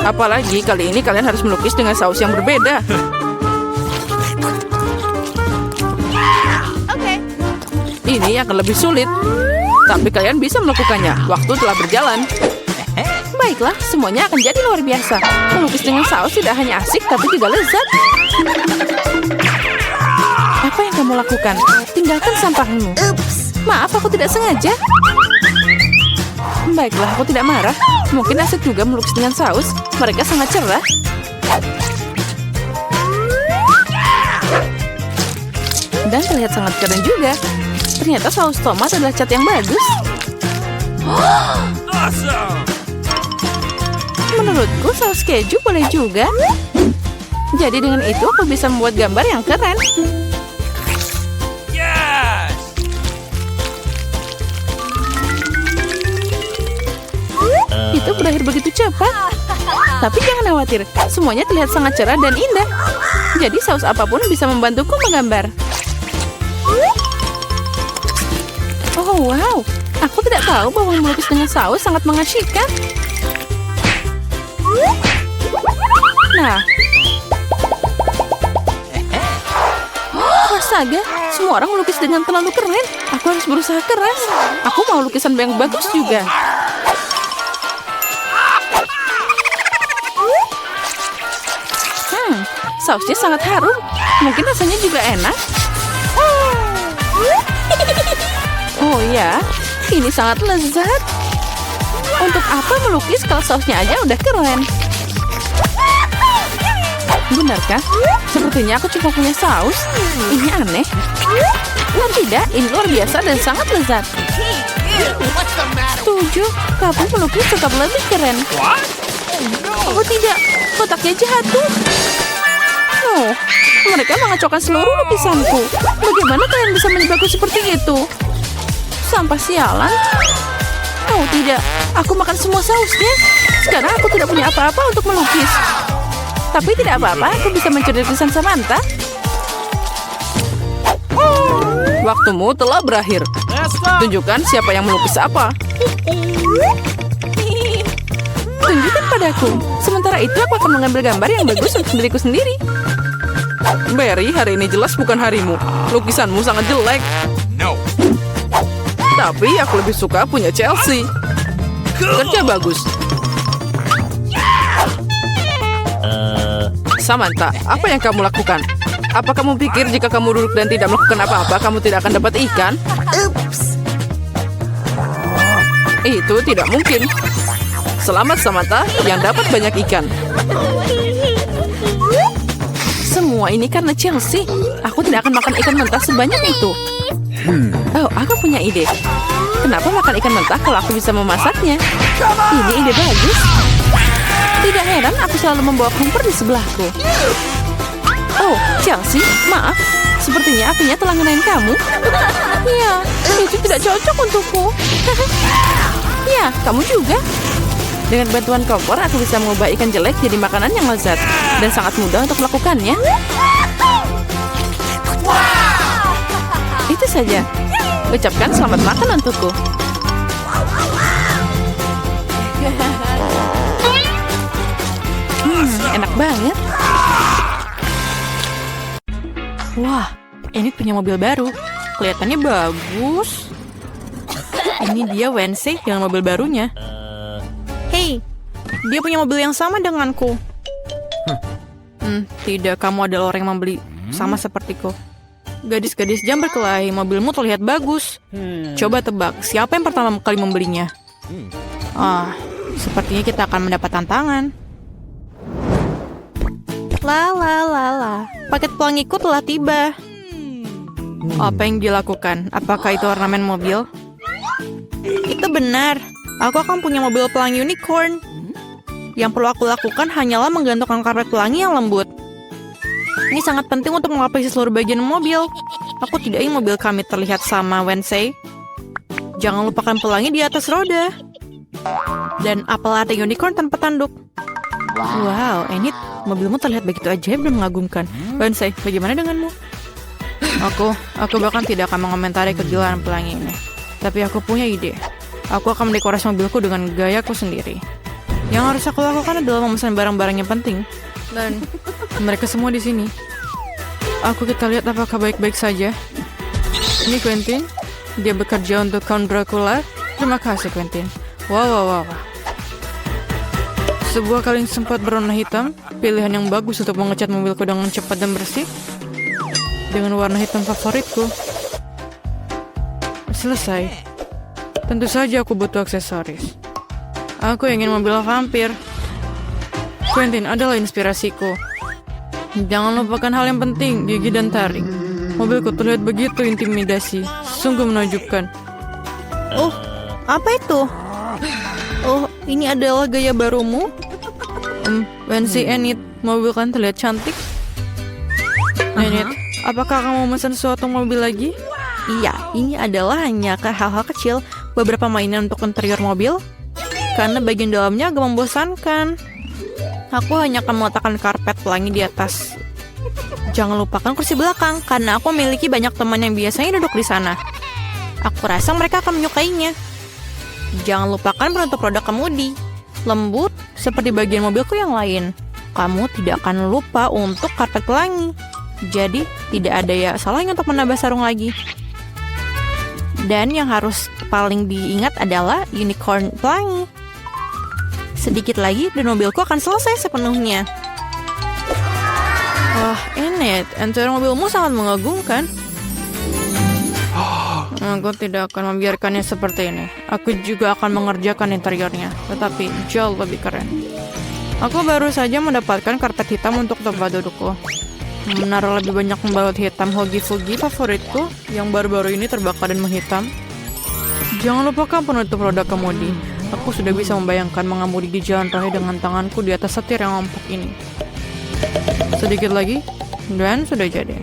Apalagi kali ini kalian harus melukis dengan saus yang berbeda. Ini akan lebih sulit. Tapi kalian bisa melakukannya. Waktu telah berjalan. Baiklah, semuanya akan jadi luar biasa. Melukis dengan saus tidak hanya asik, tapi juga lezat. Apa yang kamu lakukan? Tinggalkan sampahmu. Maaf, aku tidak sengaja. Baiklah, aku tidak marah. Mungkin asik juga melukis dengan saus. Mereka sangat cerah. Dan terlihat sangat keren juga. Ternyata saus tomat adalah cat yang bagus. Awesome! Menurutku saus keju boleh juga. Jadi dengan itu aku bisa membuat gambar yang keren. Yes! Itu berakhir begitu cepat. Tapi jangan khawatir, semuanya terlihat sangat cerah dan indah. Jadi saus apapun bisa membantuku menggambar. Oh wow, aku tidak tahu bahwa melukis dengan saus sangat mengasyikkan. Nah, astaga, semua orang melukis dengan terlalu keren. Aku harus berusaha keras. Aku mau lukisan yang bagus juga. Sausnya sangat harum. Mungkin rasanya juga enak. Oh ya, ini sangat lezat. Untuk apa melukis kalau sausnya aja udah keren? Benarkah? Sepertinya aku cuma punya saus. Ini aneh. Oh tidak, ini luar biasa dan sangat lezat. Setuju, kamu melukis tetap lebih keren. Oh tidak, kotaknya jatuh. Oh, mereka mengacaukan seluruh lukisanku. Bagaimana kalian bisa menjebakku seperti itu? Sampah sialan. Oh tidak, aku makan semua sausnya. Sekarang aku tidak punya apa-apa untuk melukis. Tapi tidak apa-apa, aku bisa mencuri lukisan Samantha. Waktumu telah berakhir. Tunjukkan siapa yang melukis apa. Tunjukkan padaku. Sementara itu aku akan mengambil gambar yang bagus untuk diriku sendiri. Barry, hari ini jelas bukan harimu. Lukisanmu sangat jelek. No. Tapi aku lebih suka punya Chelsea. Kerja bagus. Samantha, apa yang kamu lakukan? Apa kamu pikir jika kamu duduk dan tidak melakukan apa-apa, kamu tidak akan dapat ikan? Oops. Itu tidak mungkin. Selamat Samantha yang dapat banyak ikan. Semua ini karena Chelsea. Aku tidak akan makan ikan mentah sebanyak itu. Oh, aku punya ide. Kenapa makan ikan mentah kalau aku bisa memasaknya? Ini ide bagus. Tidak heran aku selalu membawa kompor di sebelahku. Oh, Chelsea, maaf. Sepertinya apinya telah ngenain kamu. Ya, itu tidak cocok untukku. Ya, kamu juga. Dengan bantuan kompor, aku bisa mengubah ikan jelek jadi makanan yang lezat. Dan sangat mudah untuk melakukannya. Itu saja. Ucapkan selamat makan untukku. Enak banget. Wah, ini punya mobil baru. Kelihatannya bagus. Ini dia Wednesday dengan mobil barunya. Hey, dia punya mobil yang sama denganku. Tidak, kamu adalah orang yang membeli sama sepertiku. Gadis-gadis jam berkelahi, mobilmu terlihat bagus. Coba tebak, siapa yang pertama kali membelinya? Sepertinya kita akan mendapat tantangan. Paket pelangiku telah tiba. Apa yang dilakukan? Apakah itu ornamen mobil? Itu benar. Aku akan punya mobil pelangi unicorn. Yang perlu aku lakukan hanyalah menggantungkan karpet pelangi yang lembut. Ini sangat penting untuk melapisi seluruh bagian mobil. Aku tidak ingin mobil kami terlihat sama Wednesday. Jangan lupakan pelangi di atas roda. Dan apel latte unicorn tanpa tanduk. Wow, Enid, mobilmu terlihat begitu ajaib dan mengagumkan. Wednesday, bagaimana denganmu? Aku bahkan tidak akan mengomentari kegilaan pelangi ini. Tapi aku punya ide. Aku akan mendekorasi mobilku dengan gayaku sendiri. Yang harus aku lakukan adalah memesan barang-barang yang penting. Dan mereka semua di sini. Kita lihat apakah baik-baik saja. Ini Quentin. Dia bekerja untuk Count Dracula. Terima kasih, Quentin. Wow. Sebuah kaleng sempat berwarna hitam. Pilihan yang bagus untuk mengecat mobilku dengan cepat dan bersih. Dengan warna hitam favoritku. Selesai. Tentu saja aku butuh aksesoris. Aku ingin mobil vampir. Quentin adalah inspirasiku. Jangan lupakan hal yang penting, gigi dan taring. Mobilku terlihat begitu intimidasi. Sungguh menakjubkan. Oh, apa itu? Oh, ini adalah gaya barumu? Wednesday, Enid, mobil kan terlihat cantik. Enid, apakah kamu memesan suatu mobil lagi? Iya, ini adalah hanya hal-hal kecil. Beberapa mainan untuk interior mobil. Karena bagian dalamnya agak membosankan. Aku hanya akan meletakkan karpet pelangi di atas. Jangan lupakan kursi belakang, karena aku memiliki banyak teman yang biasanya duduk di sana. Aku rasa mereka akan menyukainya. Jangan lupakan penutup roda kemudi. Lembut, seperti bagian mobilku yang lain. Kamu tidak akan lupa untuk karpet pelangi. Jadi, tidak ada ya salahnya untuk menambah sarung lagi. Dan yang harus paling diingat adalah unicorn pelangi. Sedikit lagi dan mobilku akan selesai sepenuhnya. Wah, Enid, interior mobilmu sangat mengagumkan. Aku tidak akan membiarkannya seperti ini. Aku juga akan mengerjakan interiornya, tetapi jauh lebih keren. Aku baru saja mendapatkan karpet hitam untuk tempat dudukku. Menaruh lebih banyak pembalut hitam hogi-fugi favoritku yang baru-baru ini terbakar dan menghitam. Jangan lupakan penutup roda kemudi. Aku sudah bisa membayangkan mengemudi di jalan raya dengan tanganku di atas setir yang empuk ini. Sedikit lagi, dan sudah jadi.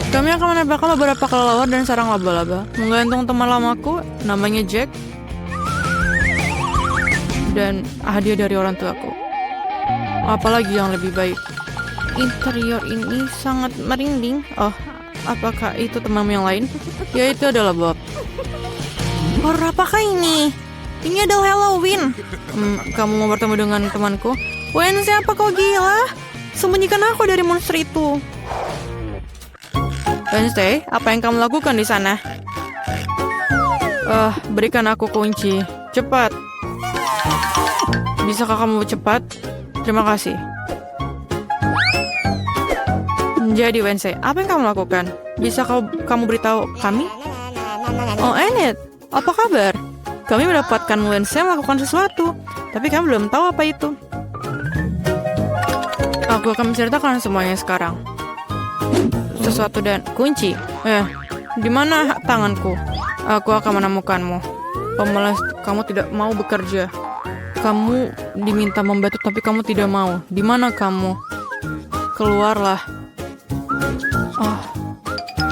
Kami akan menempelkan beberapa kelelawar dan sarang laba-laba. Menggantung teman lamaku, namanya Jack. Dan hadiah dari orang tuaku. Apalagi yang lebih baik. Interior ini sangat merinding. Oh, apakah itu temanmu yang lain? Ya, itu adalah Bob. Horor apakah ini? Ini adalah Halloween. Kamu mau bertemu dengan temanku? Wednesday, apa kau gila? Sembunyikan aku dari monster itu. Wednesday, apa yang kamu lakukan di sana? Berikan aku kunci. Cepat. Bisakah kamu cepat? Terima kasih. Jadi Wednesday, apa yang kamu lakukan? Bisa kamu beritahu kami? Oh, Enid, apa kabar? Kami mendapatkan Wednesday melakukan sesuatu, tapi kami belum tahu apa itu. Aku akan menceritakan semuanya sekarang. Sesuatu dan kunci. Di mana tanganku? Aku akan menemukanmu. Pemalas, kamu tidak mau bekerja. Kamu diminta membantu, tapi kamu tidak mau. Di mana kamu? Keluarlah.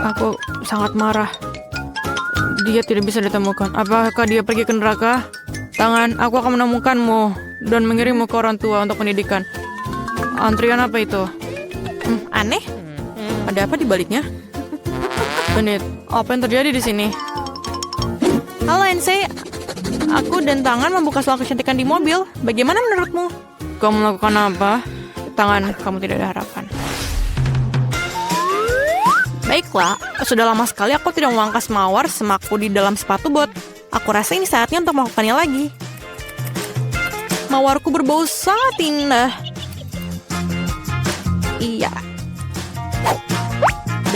Aku sangat marah. Dia tidak bisa ditemukan. Apakah dia pergi ke neraka? Tangan, aku akan menemukanmu dan mengirimmu ke orang tua untuk pendidikan. Antrian apa itu? Aneh. Ada apa di baliknya? Benit, apa yang terjadi di sini? Halo NC, aku dan Tangan membuka soal kecantikan di mobil. Bagaimana menurutmu? Kamu melakukan apa? Tangan, kamu tidak ada harapan. Baiklah, sudah lama sekali aku tidak memangkas mawar semaku di dalam sepatu bot. Aku rasa ini saatnya untuk melakukannya lagi. Mawarku berbau sangat indah. Iya.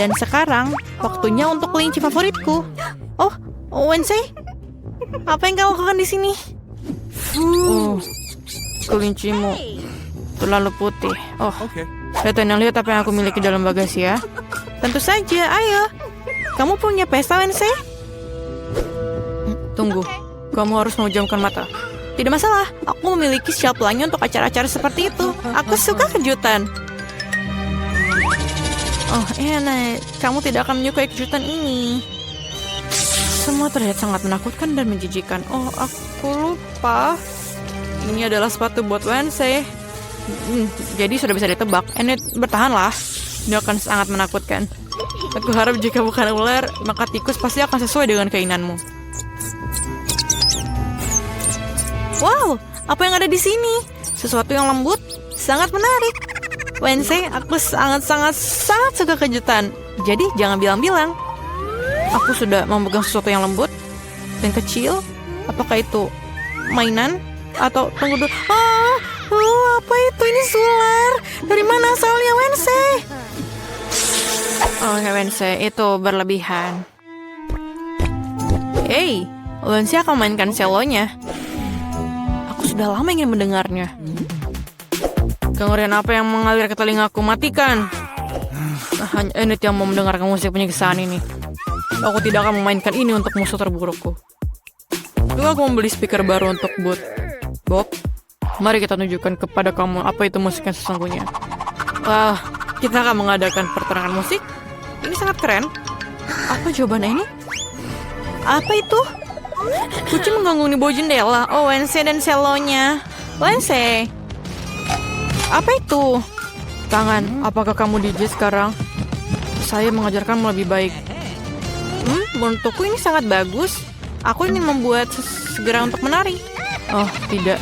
Dan sekarang, waktunya untuk kelinci favoritku. Oh, Wednesday? Apa yang kamu lakukan di sini? Kelincimu terlalu putih. Okay. Lihat apa yang aku miliki dalam bagasi ya. Tentu saja, ayo. Kamu punya pesta, Wednesday? Tunggu, kamu harus memejamkan mata. Tidak masalah, aku memiliki shelf lainnya untuk acara-acara seperti itu. Aku suka kejutan. Oh, enak. Kamu tidak akan menyukai kejutan ini. Semua terlihat sangat menakutkan dan menjijikan. Oh, aku lupa. Ini adalah sepatu buat Wednesday. Jadi sudah bisa ditebak. Enid, bertahanlah. Ini akan sangat menakutkan. Aku harap jika bukan ular, maka tikus pasti akan sesuai dengan keinginanmu. Wow, apa yang ada di sini? Sesuatu yang lembut, sangat menarik. Wednesday, aku sangat suka kejutan. Jadi jangan bilang-bilang. Aku sudah memegang sesuatu yang lembut dan kecil. Apakah itu mainan? Atau tunggu dulu. Apa itu? Ini sular. Dari mana asalnya, Wednesday? Oh, Wednesday, itu berlebihan. Hey, Wednesday akan mainkan cellonya. Aku sudah lama ingin mendengarnya. Kengerian apa yang mengalir ke telingaku? Matikan. Hanya Enid yang mau mendengarkan musik penyiksaan ini. Aku tidak akan memainkan ini untuk musuh terburukku. Dulu aku membeli speaker baru untuk booth. Bob, mari kita tunjukkan kepada kamu apa itu musik yang sesungguhnya. Wah, kita akan mengadakan pertarungan musik. Ini sangat keren. Apa jawabannya ini? Apa itu? Kucing mengganggu di bawah jendela. Oh, Wednesday dan cellonya. Wednesday. Apa itu? Tangan, apakah kamu DJ sekarang? Saya mengajarkanmu lebih baik. Untukku ini sangat bagus. Aku ingin membuat segera untuk menari. Oh, tidak.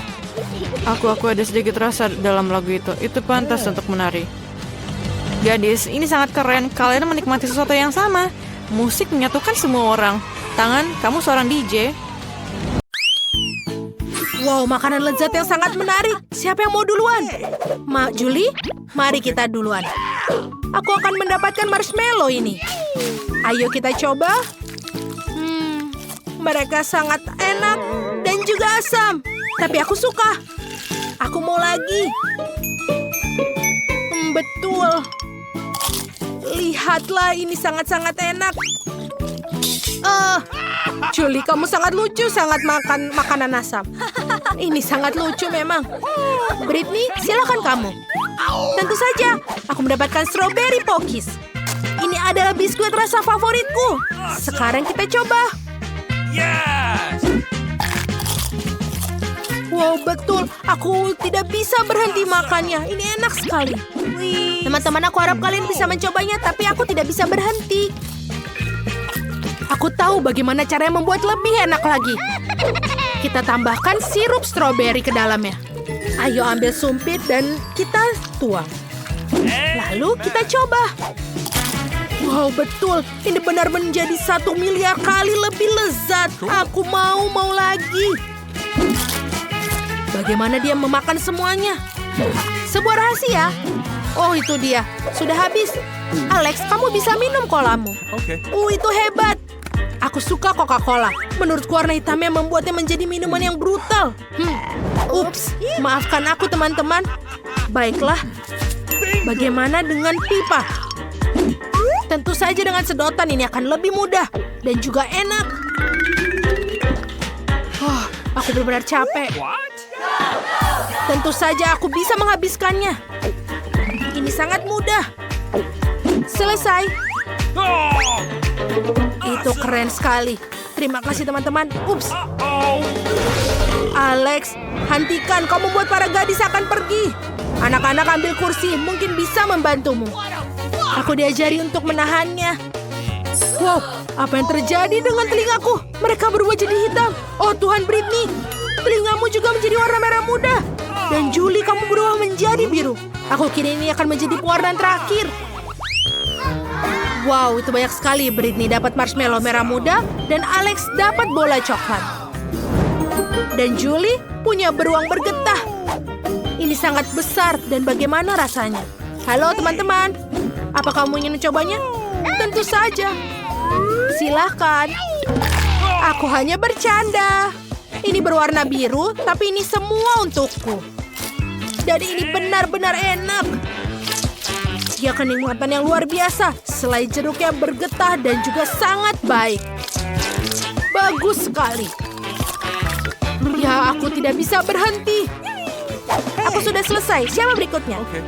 Aku ada sedikit rasa dalam lagu itu. Itu pantas untuk menari. Gadis, ini sangat keren. Kalian menikmati sesuatu yang sama. Musik menyatukan semua orang. Tangan, kamu seorang DJ. Wow, makanan lezat yang sangat menarik. Siapa yang mau duluan? Julie, mari kita duluan. Aku akan mendapatkan marshmallow ini. Ayo kita coba. Mereka sangat enak dan juga asam. Tapi aku suka. Aku mau lagi. Betul. Lihatlah, ini sangat-sangat enak. Julie, kamu sangat lucu, sangat makan makanan asam. Ini sangat lucu memang. Britney, silakan kamu. Tentu saja, aku mendapatkan strawberry pokis. Ini adalah biskuit rasa favoritku. Sekarang kita coba. Yes! Wow, betul. Aku tidak bisa berhenti makannya. Ini enak sekali. Teman-teman, aku harap kalian bisa mencobanya, tapi aku tidak bisa berhenti. Aku tahu bagaimana caranya membuat lebih enak lagi. Kita tambahkan sirup stroberi ke dalamnya. Ayo ambil sumpit dan kita tuang. Lalu kita coba. Wow, betul. Ini benar menjadi 1 miliar kali lebih lezat. Aku mau lagi. Bagaimana dia memakan semuanya? Sebuah rahasia. Oh, itu dia. Sudah habis. Alex, kamu bisa minum kolamu. Okay. Itu hebat. Aku suka Coca-Cola. Menurutku warna hitamnya membuatnya menjadi minuman yang brutal. Ups, maafkan aku teman-teman. Baiklah. Bagaimana dengan pipa? Tentu saja dengan sedotan ini akan lebih mudah. Dan juga enak. Aku benar-benar capek. What? Tentu saja aku bisa menghabiskannya. Ini sangat mudah. Selesai. Oh! Itu keren sekali. Terima kasih teman-teman. Ups. Oh! Alex, hentikan. Kau membuat para gadis akan pergi. Anak-anak ambil kursi. Mungkin bisa membantumu. Aku diajari untuk menahannya. Wow, apa yang terjadi dengan telingaku? Mereka berubah jadi hitam. Oh Tuhan, Britney. Telingamu juga menjadi warna merah muda. Dan Julie, kamu berubah menjadi biru. Aku kira ini akan menjadi pewarnaan terakhir. Wow, itu banyak sekali. Britney dapat marshmallow merah muda dan Alex dapat bola coklat. Dan Julie punya beruang bergetah. Ini sangat besar dan bagaimana rasanya? Halo teman-teman, apa kamu ingin mencobanya? Tentu saja. Silahkan. Aku hanya bercanda. Ini berwarna biru, tapi ini semua untukku. Dan ini benar-benar enak. Dia kenikmatan yang luar biasa. Selai jeruknya bergetah dan juga sangat baik. Bagus sekali. Ya, aku tidak bisa berhenti. Aku sudah selesai. Siapa berikutnya? Okay.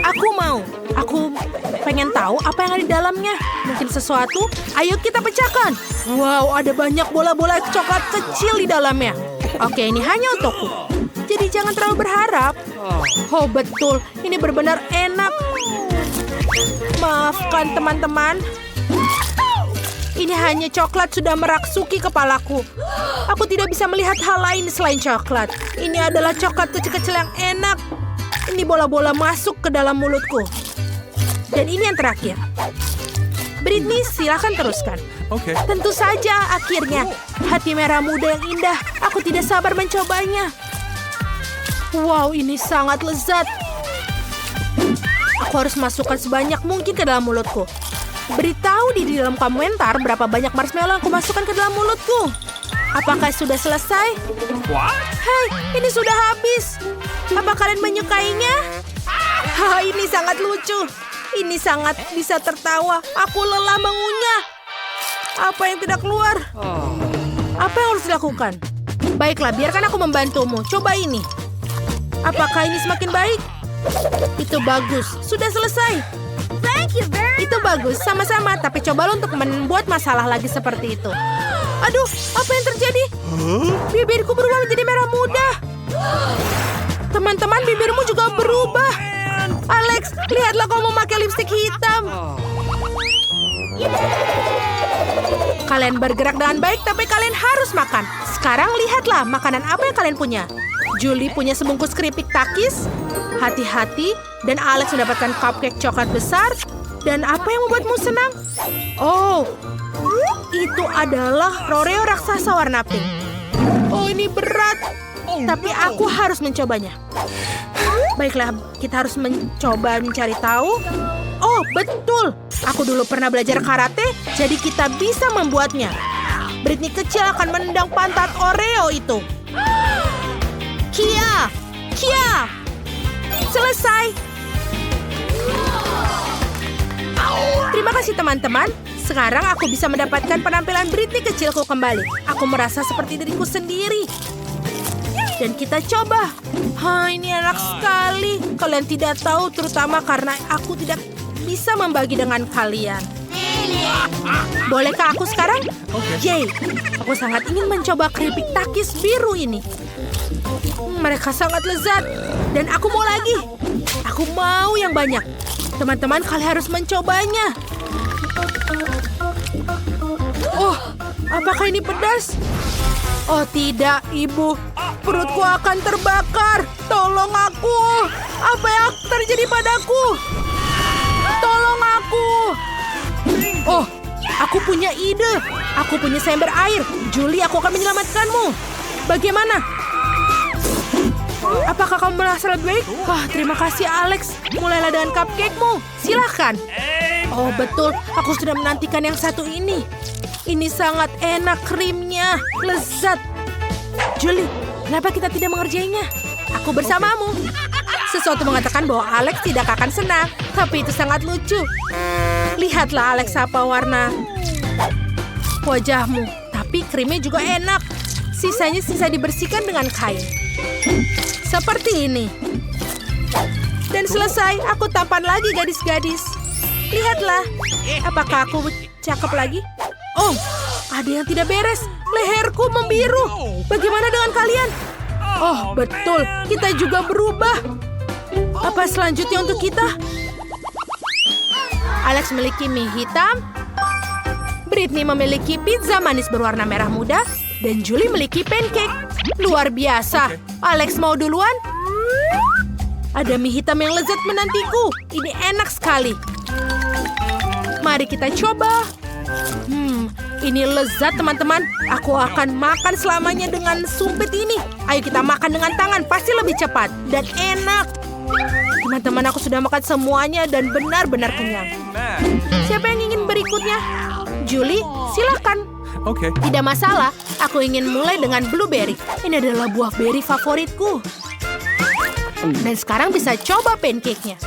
Aku mau. Aku pengen tahu apa yang ada di dalamnya. Mungkin sesuatu. Ayo kita pecahkan. Wow, ada banyak bola-bola coklat kecil di dalamnya. Oke, ini hanya untukku. Jadi jangan terlalu berharap. Oh, betul. Ini benar-benar enak. Maafkan teman-teman. Ini hanya coklat sudah merasuki kepalaku. Aku tidak bisa melihat hal lain selain coklat. Ini adalah coklat kecil-kecil yang enak. Ini bola-bola masuk ke dalam mulutku. Dan ini yang terakhir. Britney, silakan teruskan. Okay. Tentu saja, akhirnya. Hati merah muda yang indah. Aku tidak sabar mencobanya. Wow, ini sangat lezat. Aku harus masukkan sebanyak mungkin ke dalam mulutku. Beritahu di dalam komentar berapa banyak marshmallow yang aku masukkan ke dalam mulutku. Apakah sudah selesai? What? Hei, ini sudah habis. Apa kalian menyukainya? Ini sangat lucu. Ini sangat bisa tertawa. Aku lelah mengunyah. Apa yang tidak keluar? Apa yang harus dilakukan? Baiklah, biarkan aku membantumu. Coba ini. Apakah ini semakin baik? Itu bagus. Sudah selesai. Thank you very Itu bagus, sama-sama. Tapi cobalah untuk membuat masalah lagi seperti itu. Aduh, apa yang terjadi? Bibirku berubah menjadi merah muda. Teman-teman, bibirmu juga berubah. Alex, lihatlah kau memakai lipstik hitam. Kalian bergerak dengan baik, tapi kalian harus makan. Sekarang lihatlah makanan apa yang kalian punya. Julie punya sebungkus keripik takis. Hati-hati. Dan Alex mendapatkan cupcake coklat besar. Dan apa yang membuatmu senang? Oh, itu adalah Oreo raksasa warna pink. Oh, ini berat. Tapi aku harus mencobanya. Baiklah, kita harus mencoba mencari tahu. Oh, betul. Aku dulu pernah belajar karate, jadi kita bisa membuatnya. Britney kecil akan menendang pantat Oreo itu. Kia! Kia! Selesai. Terima kasih teman-teman. Sekarang aku bisa mendapatkan penampilan Britney kecilku kembali. Aku merasa seperti diriku sendiri. Dan kita coba. Ini enak sekali. Kalian tidak tahu, terutama karena aku tidak bisa membagi dengan kalian. Bolehkah aku sekarang? Yay! Aku sangat ingin mencoba keripik takis biru ini. Mereka sangat lezat. Dan aku mau lagi. Aku mau yang banyak. Teman-teman, kalian harus mencobanya. Oh, apakah ini pedas? Oh tidak, Ibu. Perutku akan terbakar. Tolong aku. Apa yang terjadi padaku? Tolong aku. Oh, aku punya ide. Aku punya seember air. Julie, aku akan menyelamatkanmu. Bagaimana? Apakah kamu merasa lebih baik? Wah, terima kasih Alex. Mulailah dengan cupcake-mu. Silahkan. Oh betul, aku sudah menantikan yang satu ini. Ini sangat enak krimnya, lezat. Julie, kenapa kita tidak mengerjainya? Aku bersamamu. Sesuatu mengatakan bahwa Alex tidak akan senang, tapi itu sangat lucu. Lihatlah Alex apa warna wajahmu. Tapi krimnya juga enak. Sisanya sisa dibersihkan dengan kain. Seperti ini. Dan selesai, aku tampan lagi gadis-gadis. Lihatlah, apakah aku cakep lagi? Oh, ada yang tidak beres. Leherku membiru. Bagaimana dengan kalian? Oh, betul. Kita juga berubah. Apa selanjutnya untuk kita? Alex memiliki mie hitam. Britney memiliki pizza manis berwarna merah muda. Dan Julie memiliki pancake. Luar biasa. Alex mau duluan? Ada mie hitam yang lezat menantiku. Ini enak sekali. Mari kita coba. Ini lezat teman-teman. Aku akan makan selamanya dengan sumpit ini. Ayo kita makan dengan tangan. Pasti lebih cepat. Dan enak. Teman-teman, aku sudah makan semuanya dan benar-benar kenyang. Siapa yang ingin berikutnya? Julie, silakan. Oke. Tidak masalah. Aku ingin mulai dengan blueberry. Ini adalah buah berry favoritku. Dan sekarang bisa coba pancake-nya.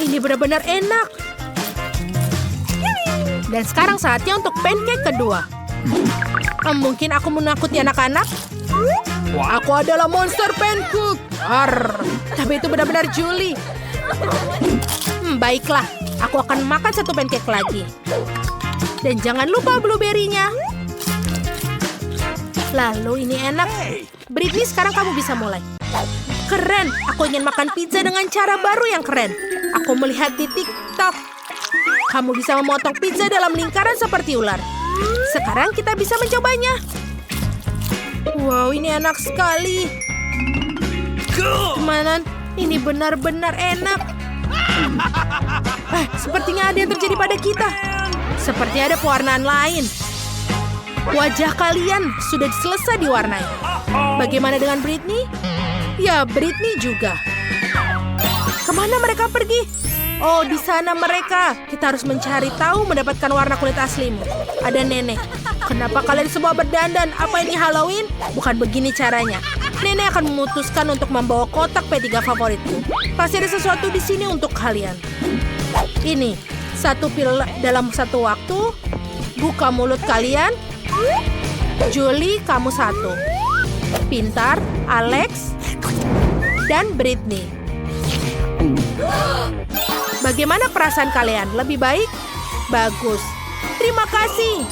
Ini benar-benar enak. Dan sekarang saatnya untuk pancake kedua. Mungkin aku menakuti anak-anak. Aku adalah monster pancake. Tapi itu benar-benar Julie. Baiklah, aku akan makan satu pancake lagi. Dan jangan lupa blueberry-nya. Lalu ini enak. Britney, sekarang kamu bisa mulai. Keren, aku ingin makan pizza dengan cara baru yang keren. Aku melihat di TikTok. Kamu bisa memotong pizza dalam lingkaran seperti ular. Sekarang kita bisa mencobanya. Wow, ini enak sekali. Teman-teman, ini benar-benar enak. Sepertinya ada yang terjadi pada kita. Seperti ada pewarnaan lain. Wajah kalian sudah selesai diwarnai. Bagaimana dengan Britney? Ya, Britney juga. Kemana mereka pergi? Oh, di sana mereka. Kita harus mencari tahu mendapatkan warna kulit aslimu. Ada nenek. Kenapa kalian semua berdandan? Apa ini Halloween? Bukan begini caranya. Nenek akan memutuskan untuk membawa kotak P3 favoritku. Pasti ada sesuatu di sini untuk kalian. Ini, satu pil dalam satu waktu. Buka mulut kalian. Julie, kamu satu. Pintar, Alex, dan Britney. Bagaimana perasaan kalian? Lebih baik? Bagus. Terima kasih.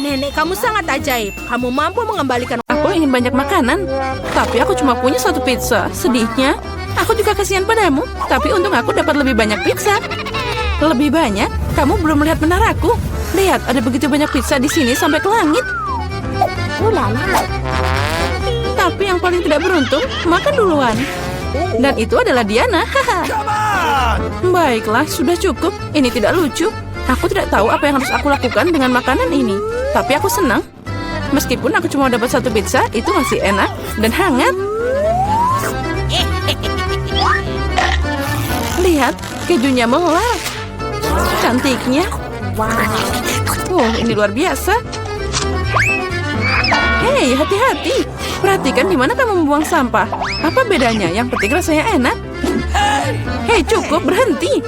Nenek, kamu sangat ajaib. Kamu mampu mengembalikan... Aku ingin banyak makanan, tapi aku cuma punya satu pizza. Sedihnya, aku juga kasihan padamu. Tapi untung aku dapat lebih banyak pizza. Lebih banyak? Kamu belum melihat menaraku. Lihat, ada begitu banyak pizza di sini sampai ke langit. Tapi yang paling tidak beruntung, makan duluan. Dan itu adalah Diana. Baiklah, sudah cukup. Ini tidak lucu. Aku tidak tahu apa yang harus aku lakukan dengan makanan ini. Tapi aku senang. Meskipun aku cuma dapat satu pizza, itu masih enak dan hangat. Lihat, kejunya mengular. Cantiknya. Wow, ini luar biasa. Hei, hati-hati. Perhatikan di mana kamu membuang sampah. Apa bedanya? Yang penting rasanya enak. Hei, cukup, berhenti.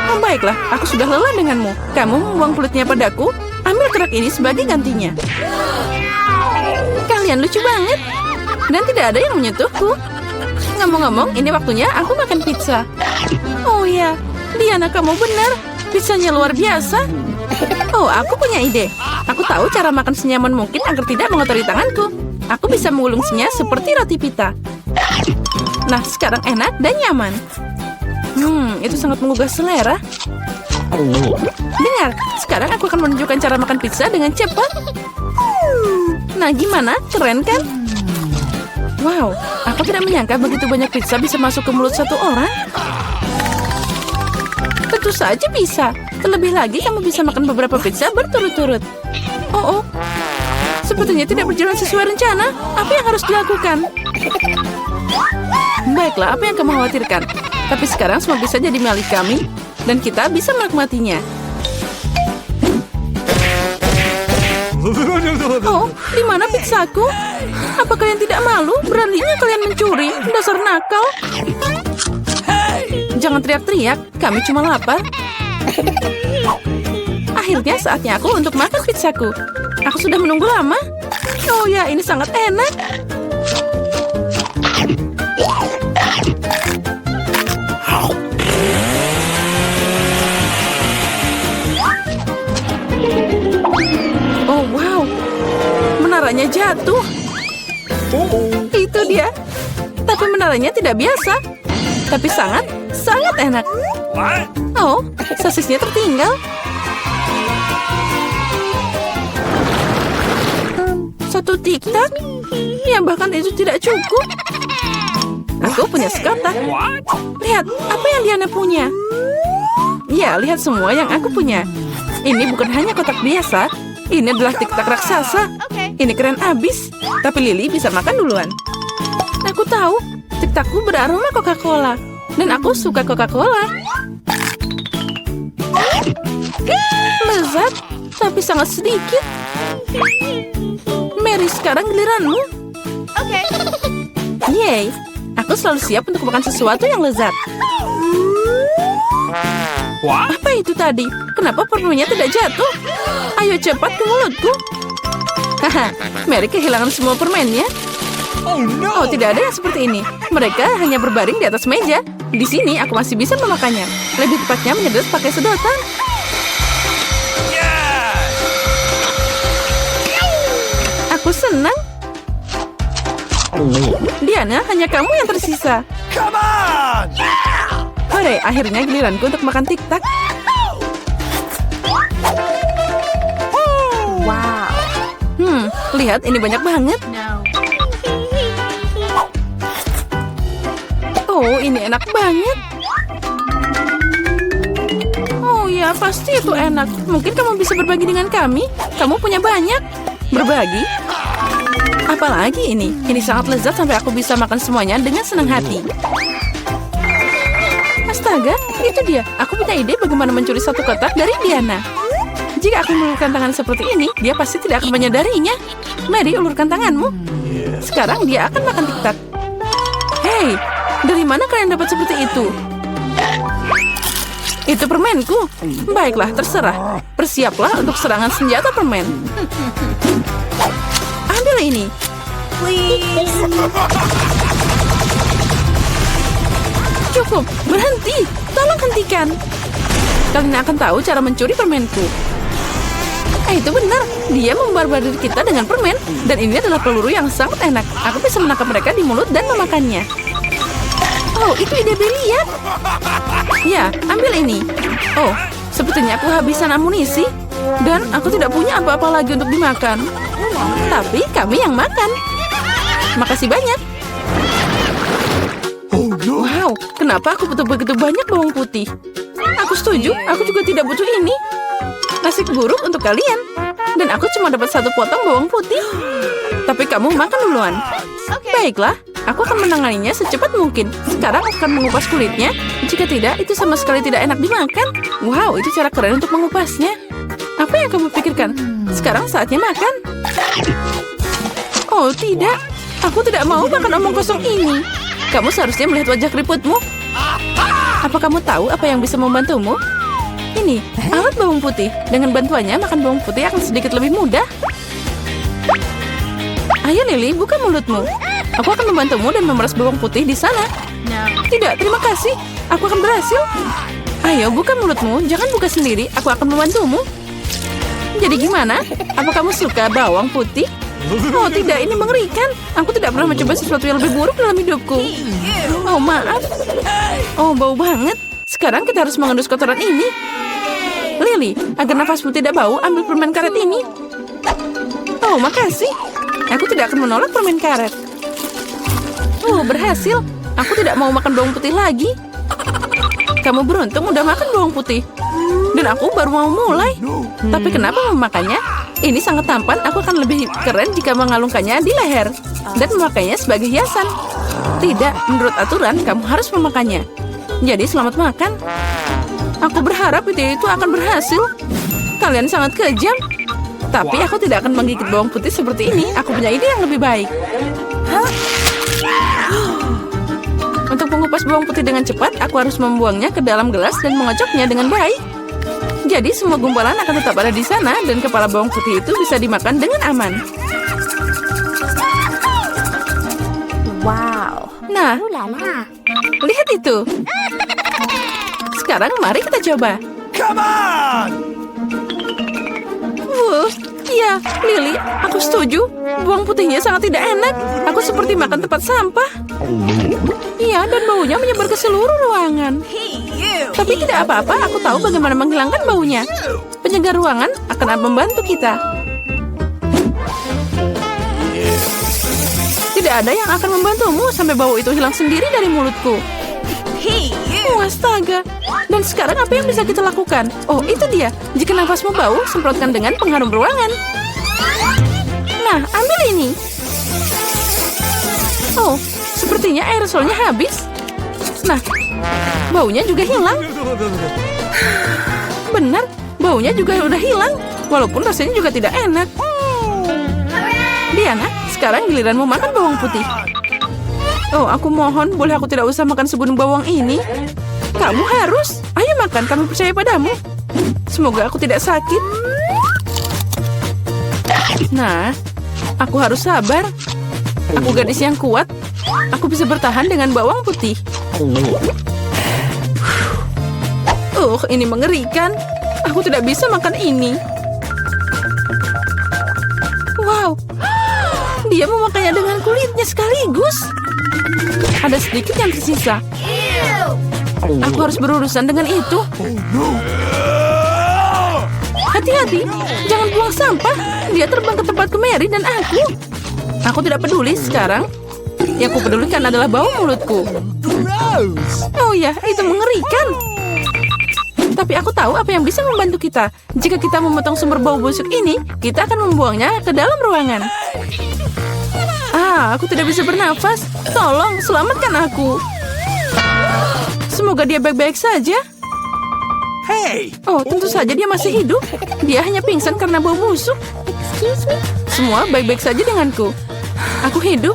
Oh, baiklah, aku sudah lelah denganmu. Kamu membuang kulitnya padaku. Ambil kerak ini sebagai gantinya. Kalian lucu banget. Dan tidak ada yang menyentuhku. Ngomong-ngomong, ini waktunya aku makan pizza. Oh ya, Diana, kamu benar. Pizzanya luar biasa. Oh, aku punya ide. Aku tahu cara makan senyaman mungkin agar tidak mengotori tanganku. Aku bisa mengulungnya seperti roti pita. Nah, sekarang enak dan nyaman. Itu sangat menggugah selera. Dengar, sekarang aku akan menunjukkan cara makan pizza dengan cepat. Nah, gimana? Keren kan? Wow, aku tidak menyangka begitu banyak pizza bisa masuk ke mulut satu orang. Tentu saja bisa. Terlebih lagi, kamu bisa makan beberapa pizza berturut-turut. Oh, sepertinya tidak berjalan sesuai rencana. Apa yang harus dilakukan? Baiklah, apa yang kamu khawatirkan? Tapi sekarang semua bisa jadi milik kami, dan kita bisa menikmatinya. Oh, di mana pizzaku? Apa kalian tidak malu? Beraninya kalian mencuri? Dasar nakal. Jangan teriak-teriak, kami cuma lapar. Akhirnya saatnya aku untuk makan pizzaku. Aku sudah menunggu lama. Oh ya, ini sangat enak. Oh wow, menaranya jatuh. Itu dia. Tapi menaranya tidak biasa. Tapi sangat enak. What? Oh, sosisnya tertinggal. Satu tiktak? Ya, bahkan itu tidak cukup. Aku punya sekotak. What? Lihat, apa yang Diana punya? Ya, lihat semua yang aku punya. Ini bukan hanya kotak biasa. Ini adalah tiktak raksasa. Ini keren abis. Tapi Lily bisa makan duluan. Aku tahu, tiktakku beraroma Coca-Cola. Dan aku suka Coca-Cola. Lezat, tapi sangat sedikit. Mary, sekarang giliranmu. Okay. Yeay, aku selalu siap untuk makan sesuatu yang lezat. What? Apa itu tadi? Kenapa permennya tidak jatuh? Ayo cepat ke mulutku. Haha, Mary kehilangan semua permennya. Oh no! Oh, tidak ada yang seperti ini. Mereka hanya berbaring di atas meja. Di sini aku masih bisa memakannya. Lebih tepatnya menyedot pakai sedotan. Yes! Aku senang. Diana, hanya kamu yang tersisa. Come on! Hore, akhirnya giliranku untuk makan tiktak. Wow. Lihat, ini banyak banget. No. Oh, ini enak banget. Oh ya, pasti itu enak. Mungkin kamu bisa berbagi dengan kami. Kamu punya banyak. Berbagi? Apalagi ini? Ini sangat lezat sampai aku bisa makan semuanya dengan senang hati. Astaga, itu dia. Aku punya ide bagaimana mencuri satu kotak dari Diana. Jika aku mengulurkan tangan seperti ini, dia pasti tidak akan menyadarinya. Mary, ulurkan tanganmu. Sekarang dia akan makan tiktak. Hei, dari mana kalian dapat seperti itu? Itu permenku. Baiklah, terserah. Bersiaplah untuk serangan senjata permen. Ambil ini. Please. Cukup, berhenti. Tolong hentikan. Kalian akan tahu cara mencuri permenku. Itu benar. Dia membarbadir kita dengan permen. Dan ini adalah peluru yang sangat enak. Aku bisa menangkap mereka di mulut dan memakannya. Oh, itu ide brilliant. Ya, ambil ini. Oh, sepertinya aku habisan amunisi. Dan aku tidak punya apa-apa lagi untuk dimakan. Tapi kami yang makan. Makasih banyak. Wow, kenapa aku butuh begitu banyak bawang putih? Aku setuju, aku juga tidak butuh ini. Nasib buruk untuk kalian. Dan aku cuma dapat satu potong bawang putih. Tapi kamu makan duluan. Baiklah, aku akan menanganinya secepat mungkin. Sekarang aku akan mengupas kulitnya. Jika tidak, itu sama sekali tidak enak dimakan. Wow, itu cara keren untuk mengupasnya. Apa yang kamu pikirkan? Sekarang saatnya makan. Oh, tidak. Aku tidak mau makan omong kosong ini. Kamu seharusnya melihat wajah keriputmu. Apa kamu tahu apa yang bisa membantumu? Ini, alat bawang putih. Dengan bantuannya, makan bawang putih akan sedikit lebih mudah. Ayo Lily, buka mulutmu. Aku akan membantumu dan memeras bawang putih di sana. No. Tidak, terima kasih. Aku akan berhasil. Ayo, buka mulutmu. Jangan buka sendiri. Aku akan membantumu. Jadi gimana? Apa kamu suka bawang putih? Oh tidak, ini mengerikan. Aku tidak pernah mencoba sesuatu yang lebih buruk dalam hidupku. Oh maaf. Oh bau banget. Sekarang kita harus mengendus kotoran ini. Lily, agar nafasmu tidak bau, ambil permen karet ini. Oh makasih. Aku tidak akan menolak permen karet. Oh berhasil. Aku tidak mau makan bawang putih lagi. Kamu beruntung udah makan bawang putih. Dan aku baru mau mulai. Tapi kenapa memakannya? Ini sangat tampan, aku akan lebih keren jika mengalungkannya di leher. Dan memakainya sebagai hiasan. Tidak, menurut aturan kamu harus memakannya. Jadi selamat makan. Aku berharap ide itu akan berhasil. Kalian sangat kejam. Tapi aku tidak akan menggigit bawang putih seperti ini. Aku punya ide yang lebih baik. Untuk mengupas bawang putih dengan cepat, aku harus membuangnya ke dalam gelas dan mengocoknya dengan baik. Jadi semua gumpalan akan tetap ada di sana dan kepala bawang putih itu bisa dimakan dengan aman. Wow. Nah, Ooh la la. lihat itu. Sekarang mari kita coba. Come on! Iya, Lily, aku setuju. Bawang putihnya sangat tidak enak. Aku seperti makan tempat sampah. Iya, dan baunya menyebar ke seluruh ruangan. Tapi tidak apa-apa, aku tahu bagaimana menghilangkan baunya. Penyegar ruangan akan membantu kita. Tidak ada yang akan membantumu sampai bau itu hilang sendiri dari mulutku. Astaga. Dan sekarang apa yang bisa kita lakukan? Oh, itu dia. Jika nafasmu bau, semprotkan dengan pengharum ruangan. Nah, ambil ini. Oh, sepertinya aerosolnya habis. Nah, baunya juga hilang. Benar, baunya juga udah hilang. Walaupun rasanya juga tidak enak. Diana, sekarang giliranmu makan bawang putih. Oh, aku mohon, boleh aku tidak usah makan segunung bawang ini? Kamu harus. Ayo makan, kami percaya padamu. Semoga aku tidak sakit. Nah, aku harus sabar. Aku gadis yang kuat. Aku bisa bertahan dengan bawang putih. Ini mengerikan. Aku tidak bisa makan ini. Wow, dia memakainya dengan kulitnya sekaligus. Ada sedikit yang tersisa. Aku harus berurusan dengan itu. Hati-hati, jangan buang sampah. Dia terbang ke tempatku Mary dan aku. Aku tidak peduli sekarang. Yang aku pedulikan adalah bau mulutku. Oh ya, itu mengerikan. Tapi aku tahu apa yang bisa membantu kita. Jika kita memotong sumber bau busuk ini, kita akan membuangnya ke dalam ruangan. Aku tidak bisa bernafas. Tolong, selamatkan aku. Semoga dia baik-baik saja. Hey! Oh, tentu saja dia masih hidup. Dia hanya pingsan karena bau busuk. Excuse me? Semua baik-baik saja denganku. Aku hidup.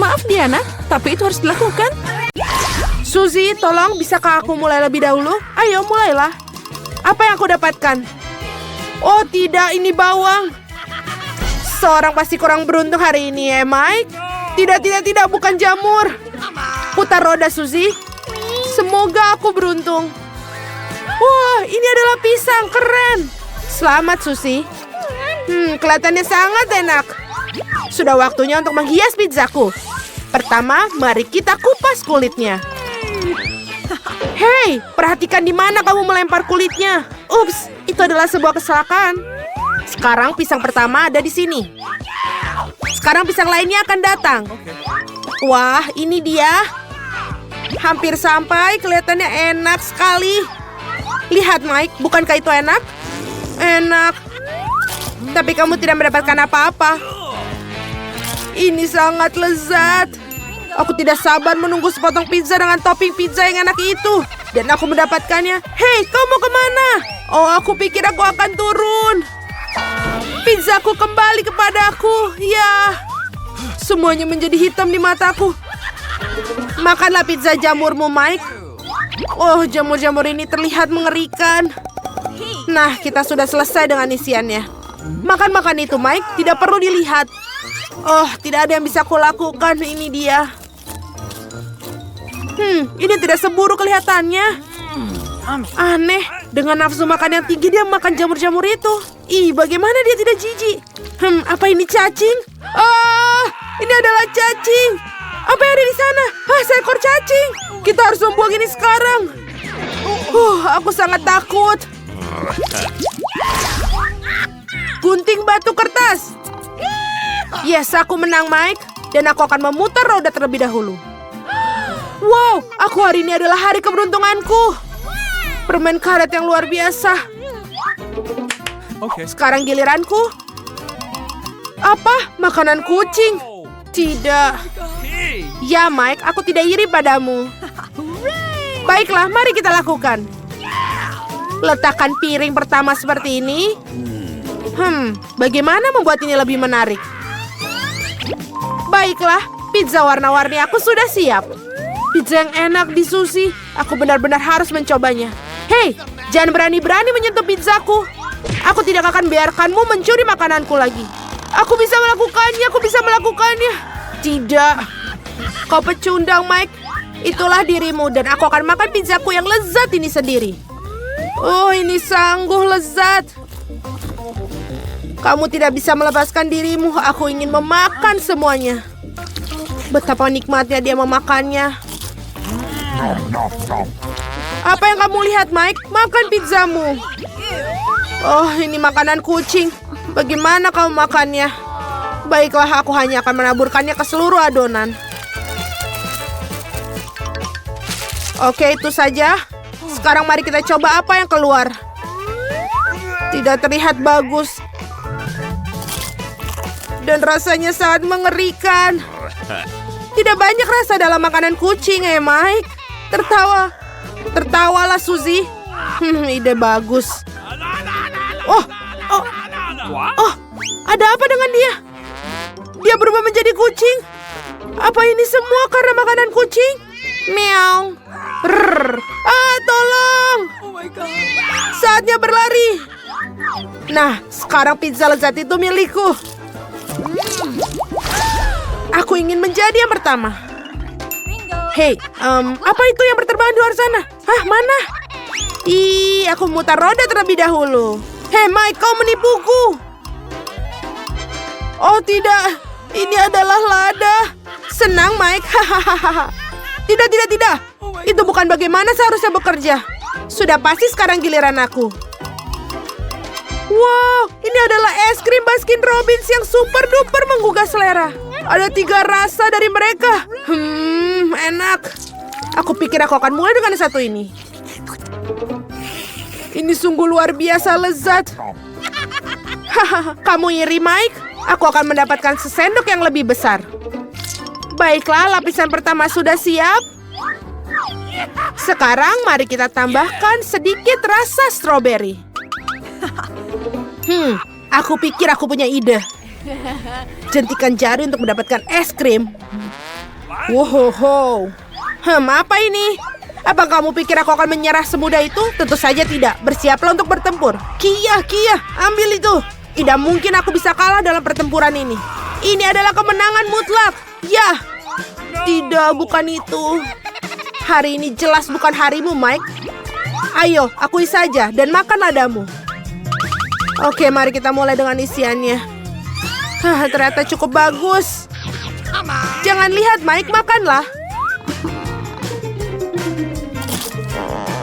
Maaf Diana, tapi itu harus dilakukan. Suzy, tolong bisakah aku mulai lebih dahulu? Ayo, mulailah. Apa yang aku dapatkan? Oh tidak, ini bawang. Seorang pasti kurang beruntung hari ini ya, Mike. Tidak, bukan jamur. Putar roda, Suzy. Semoga aku beruntung. Wah, ini adalah pisang, keren. Selamat, Suzy. Kelihatannya sangat enak. Sudah waktunya untuk menghias pizzaku. Pertama, mari kita kupas kulitnya. Hei, perhatikan di mana kamu melempar kulitnya. Ups, itu adalah sebuah kecelakaan. Sekarang pisang pertama ada di sini. Sekarang pisang lainnya akan datang. Wah, ini dia. Hampir sampai, kelihatannya enak sekali. Lihat, Mike, bukankah itu enak? Enak. Tapi kamu tidak mendapatkan apa-apa. Ini sangat lezat. Aku tidak sabar menunggu sepotong pizza dengan topping pizza yang enak itu. Dan aku mendapatkannya. Hei, kamu kemana? Oh, aku pikir aku akan turun. Pizzaku kembali kepadaku. Ya, semuanya menjadi hitam di mataku. Makanlah pizza jamurmu, Mike. Oh, jamur-jamur ini terlihat mengerikan. Nah, kita sudah selesai dengan isiannya. Makan-makan itu, Mike. Tidak perlu dilihat. Oh, tidak ada yang bisa kulakukan. Ini dia. Ini tidak seburuk kelihatannya. Aneh, Dengan nafsu makan yang tinggi, dia makan jamur-jamur itu. Ih, bagaimana dia tidak jijik? Apa ini cacing? Ini adalah cacing. Apa yang ada di sana? Seekor cacing. Kita harus membuang ini sekarang. Aku sangat takut. Gunting batu kertas. Yes, aku menang, Mike. Dan aku akan memutar roda terlebih dahulu. Wow, hari ini adalah hari keberuntunganku. Permen karet yang luar biasa. Okay. Sekarang giliranku. Apa? Makanan kucing? Tidak. Ya, Mike, aku tidak iri padamu. Baiklah, mari kita lakukan. Letakkan piring pertama seperti ini. Bagaimana membuat ini lebih menarik? Baiklah, pizza warna-warni aku sudah siap. Pizza yang enak di sushi. Aku benar-benar harus mencobanya. Hei, jangan berani-berani menyentuh pizzaku. Aku tidak akan biarkanmu mencuri makananku lagi. Aku bisa melakukannya. Tidak. Kau pecundang, Mike. Itulah dirimu dan aku akan makan pizzaku yang lezat ini sendiri. Oh, ini sungguh lezat. Kamu tidak bisa melepaskan dirimu. Aku ingin memakan semuanya. Betapa nikmatnya dia memakannya. Apa yang kamu lihat, Mike? Makan pizzamu. Oh, ini makanan kucing. Bagaimana kamu makannya? Baiklah, aku hanya akan menaburkannya ke seluruh adonan. Oke, itu saja. Sekarang mari kita coba apa yang keluar. Tidak terlihat bagus. Dan rasanya sangat mengerikan. Tidak banyak rasa dalam makanan kucing, Mike. Tertawalah, Suzy. Ide bagus. Oh, ada apa dengan dia? Dia berubah menjadi kucing. Apa ini semua karena makanan kucing? Meow. Tolong. Saatnya berlari. Nah, sekarang pizza lezat itu milikku. Aku ingin menjadi yang pertama. Hei, apa itu yang berterbangan di luar sana? Mana? Aku memutar roda terlebih dahulu. Hei, Mike, kau menipuku. Oh, tidak. Ini adalah lada. Senang, Mike. Tidak. Itu bukan bagaimana seharusnya bekerja. Sudah pasti sekarang giliran aku. Wow, ini adalah es krim Baskin Robbins yang super duper menggugah selera. Ada 3 rasa dari mereka. Enak. Aku pikir aku akan mulai dengan satu ini. Ini sungguh luar biasa lezat. Kamu iri, Mike? Aku akan mendapatkan sesendok yang lebih besar. Baiklah, lapisan pertama sudah siap. Sekarang mari kita tambahkan sedikit rasa stroberi. Aku pikir aku punya ide. Jentikan jari untuk mendapatkan es krim. Wow. Apa ini? Apa kamu pikir aku akan menyerah semudah itu? Tentu saja tidak. Bersiaplah untuk bertempur. Kia, ambil itu. Tidak mungkin aku bisa kalah dalam pertempuran ini. Ini adalah kemenangan mutlak. Ya. Tidak, bukan itu. Hari ini jelas bukan harimu, Mike. Ayo, akui saja dan makan ladamu. Oke, mari kita mulai dengan isiannya. Ternyata cukup bagus. Jangan lihat, Mike, makanlah.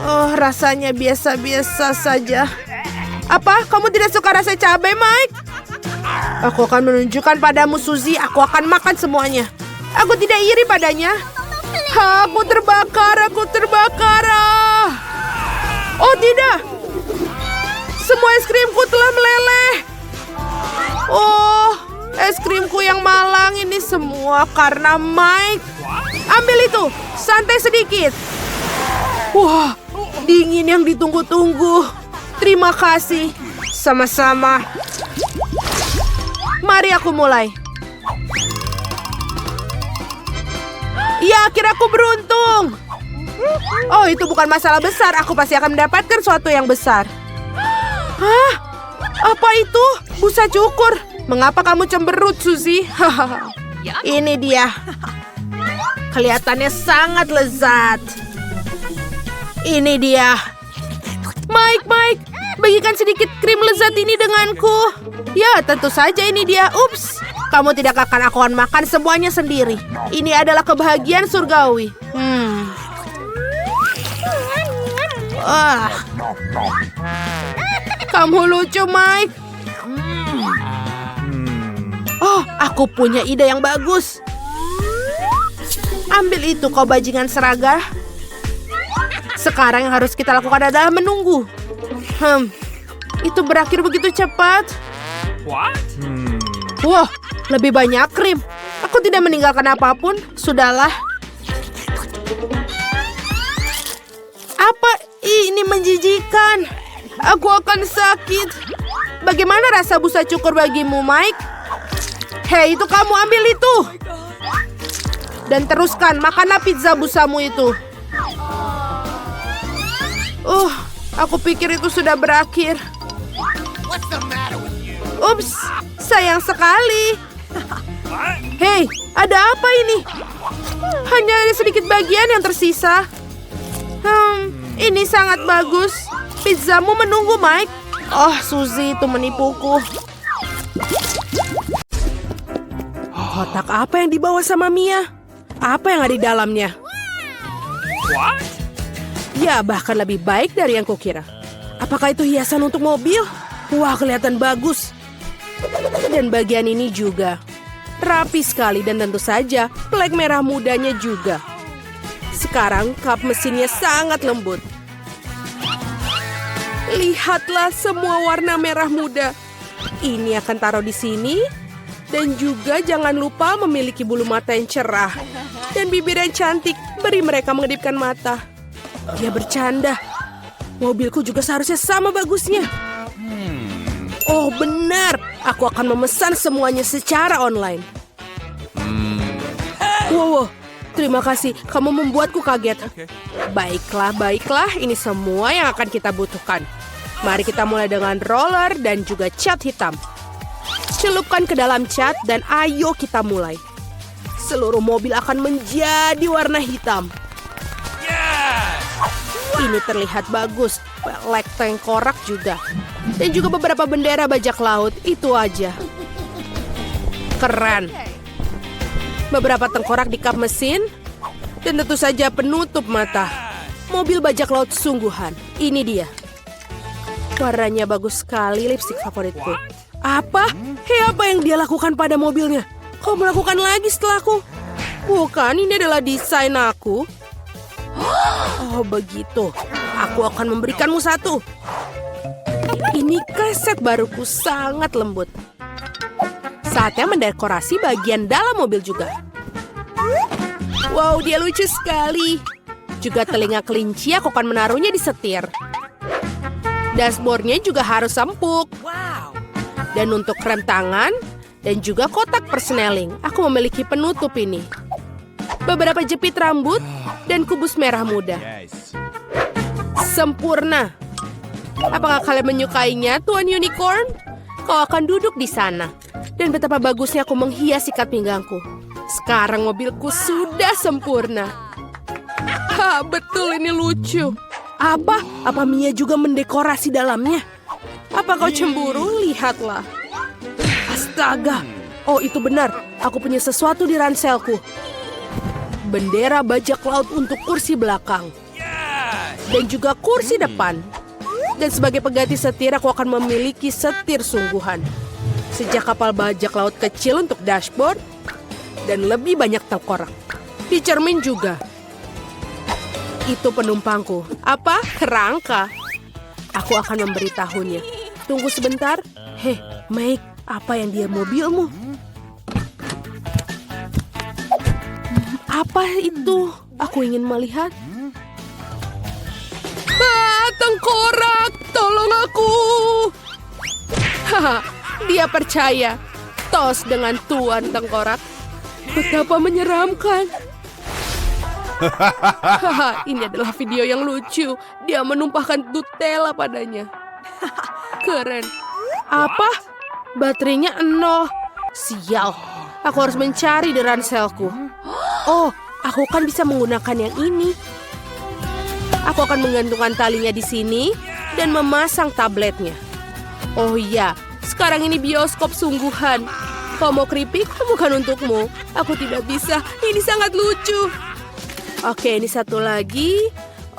Oh, rasanya biasa-biasa saja. Apa? Kamu tidak suka rasa cabai, Mike? Aku akan menunjukkan padamu, Suzy. Aku akan makan semuanya. Aku tidak iri padanya. Aku terbakar. Oh, tidak. Semua es krimku telah meleleh. Oh, es krimku yang malang ini semua karena Mike. Ambil itu, santai sedikit. Wah, dingin yang ditunggu-tunggu. Terima kasih. Sama-sama. Mari aku mulai. Ya, akhirnya aku beruntung. Oh, itu bukan masalah besar. Aku pasti akan mendapatkan sesuatu yang besar. Hah? Apa itu? Busa cukur. Mengapa kamu cemberut, Suzy? Ini dia. Kelihatannya sangat lezat. Ini dia. Mike, bagikan sedikit krim lezat ini denganku. Ya, tentu saja ini dia. Ups, kamu tidak akan makan semuanya sendiri. Ini adalah kebahagiaan surgawi. Kamu lucu, Mike. Oh, aku punya ide yang bagus. Ambil itu kau bajingan seragah. Sekarang yang harus kita lakukan adalah menunggu. Itu berakhir begitu cepat. Wah, lebih banyak krim. Aku tidak meninggalkan apapun. Sudahlah. Apa ini menjijikan? Aku akan sakit. Bagaimana rasa busa cukur bagimu, Mike? Hei, itu kamu ambil itu. Dan teruskan, makanlah pizza busamu itu. Aku pikir itu sudah berakhir. Ups, sayang sekali. Hei, ada apa ini? Hanya ada sedikit bagian yang tersisa. Ini sangat bagus. Pizzamu menunggu, Mike. Oh, Suzy itu menipuku. Kotak apa yang dibawa sama Mia? Apa yang ada di dalamnya? Ya, bahkan lebih baik dari yang kukira. Apakah itu hiasan untuk mobil? Wah, kelihatan bagus. Dan bagian ini juga. Rapi sekali dan tentu saja plek merah mudanya juga. Sekarang kap mesinnya sangat lembut. Lihatlah semua warna merah muda. Ini akan taruh di sini. Dan juga jangan lupa memiliki bulu mata yang cerah. Dan bibir yang cantik. Beri mereka mengedipkan mata. Dia bercanda. Mobilku juga seharusnya sama bagusnya. Oh benar. Aku akan memesan semuanya secara online. Wow, terima kasih. Kamu membuatku kaget. Baiklah. Ini semua yang akan kita butuhkan. Mari kita mulai dengan roller dan juga cat hitam. Celupkan ke dalam cat dan ayo kita mulai. Seluruh mobil akan menjadi warna hitam. Ini terlihat bagus. Pelek tengkorak juga. Dan juga beberapa bendera bajak laut. Itu aja. Keren. Beberapa tengkorak di kap mesin. Dan tentu saja penutup mata. Mobil bajak laut sungguhan. Ini dia. Warnanya bagus sekali, lipstik favoritku. Apa? Hei, apa yang dia lakukan pada mobilnya? Kau melakukan lagi setelahku? Bukan, ini adalah desain aku. Oh, begitu. Aku akan memberikanmu satu. Ini kaset baruku sangat lembut. Saatnya mendekorasi bagian dalam mobil juga. Wow, dia lucu sekali. Juga telinga kelinci aku akan menaruhnya di setir. Dashboardnya juga harus empuk. Dan untuk rem tangan dan juga kotak persneling, aku memiliki penutup ini. Beberapa jepit rambut dan kubus merah muda. Sempurna. Apakah kalian menyukainya, Tuan Unicorn? Kau akan duduk di sana. Dan betapa bagusnya aku menghias ikat pinggangku. Sekarang mobilku sudah sempurna. Betul ini lucu. Apa Mia juga mendekorasi dalamnya? Apa kau cemburu? Lihatlah. Astaga. Oh, itu benar. Aku punya sesuatu di ranselku. Bendera bajak laut untuk kursi belakang. Dan juga kursi depan. Dan sebagai pengganti setir, aku akan memiliki setir sungguhan. Sejak kapal bajak laut kecil untuk dashboard. Dan lebih banyak tengkorak. Di cermin juga. Itu penumpangku. Apa? Kerangka. Aku akan memberitahunya. Tunggu sebentar. Hei, Mike, apa yang dia mobilmu? Apa itu? Aku ingin melihat. Tengkorak, tolong aku. Dia percaya. Tos dengan Tuan Tengkorak. Betapa menyeramkan. Ini adalah video yang lucu. Dia menumpahkan Nutella padanya. Keren. Apa? Baterainya 0. Sial. Aku harus mencari di ranselku. Oh, aku kan bisa menggunakan yang ini. Aku akan menggantungkan talinya di sini dan memasang tabletnya. Oh iya, sekarang ini bioskop sungguhan. Kau mau keripik? Bukan untukmu. Aku tidak bisa. Ini sangat lucu. Oke, ini satu lagi.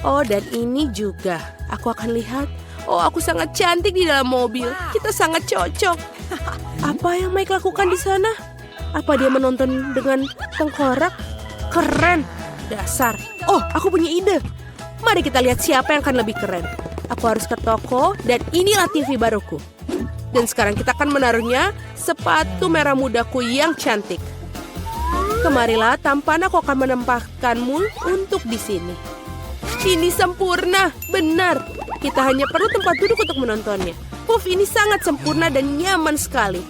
Oh, dan ini juga. Aku akan lihat. Oh, aku sangat cantik di dalam mobil. Kita sangat cocok. Apa yang Mike lakukan di sana? Apa dia menonton dengan tengkorak? Keren. Dasar. Oh, aku punya ide. Mari kita lihat siapa yang akan lebih keren. Aku harus ke toko dan inilah TV baruku. Dan sekarang kita akan menaruhnya sepatu merah mudaku yang cantik. Kemarilah, tampan aku akan menempatkanmu untuk di sini. Ini sempurna, benar. Kita hanya perlu tempat duduk untuk menontonnya. Puff, ini sangat sempurna dan nyaman sekali.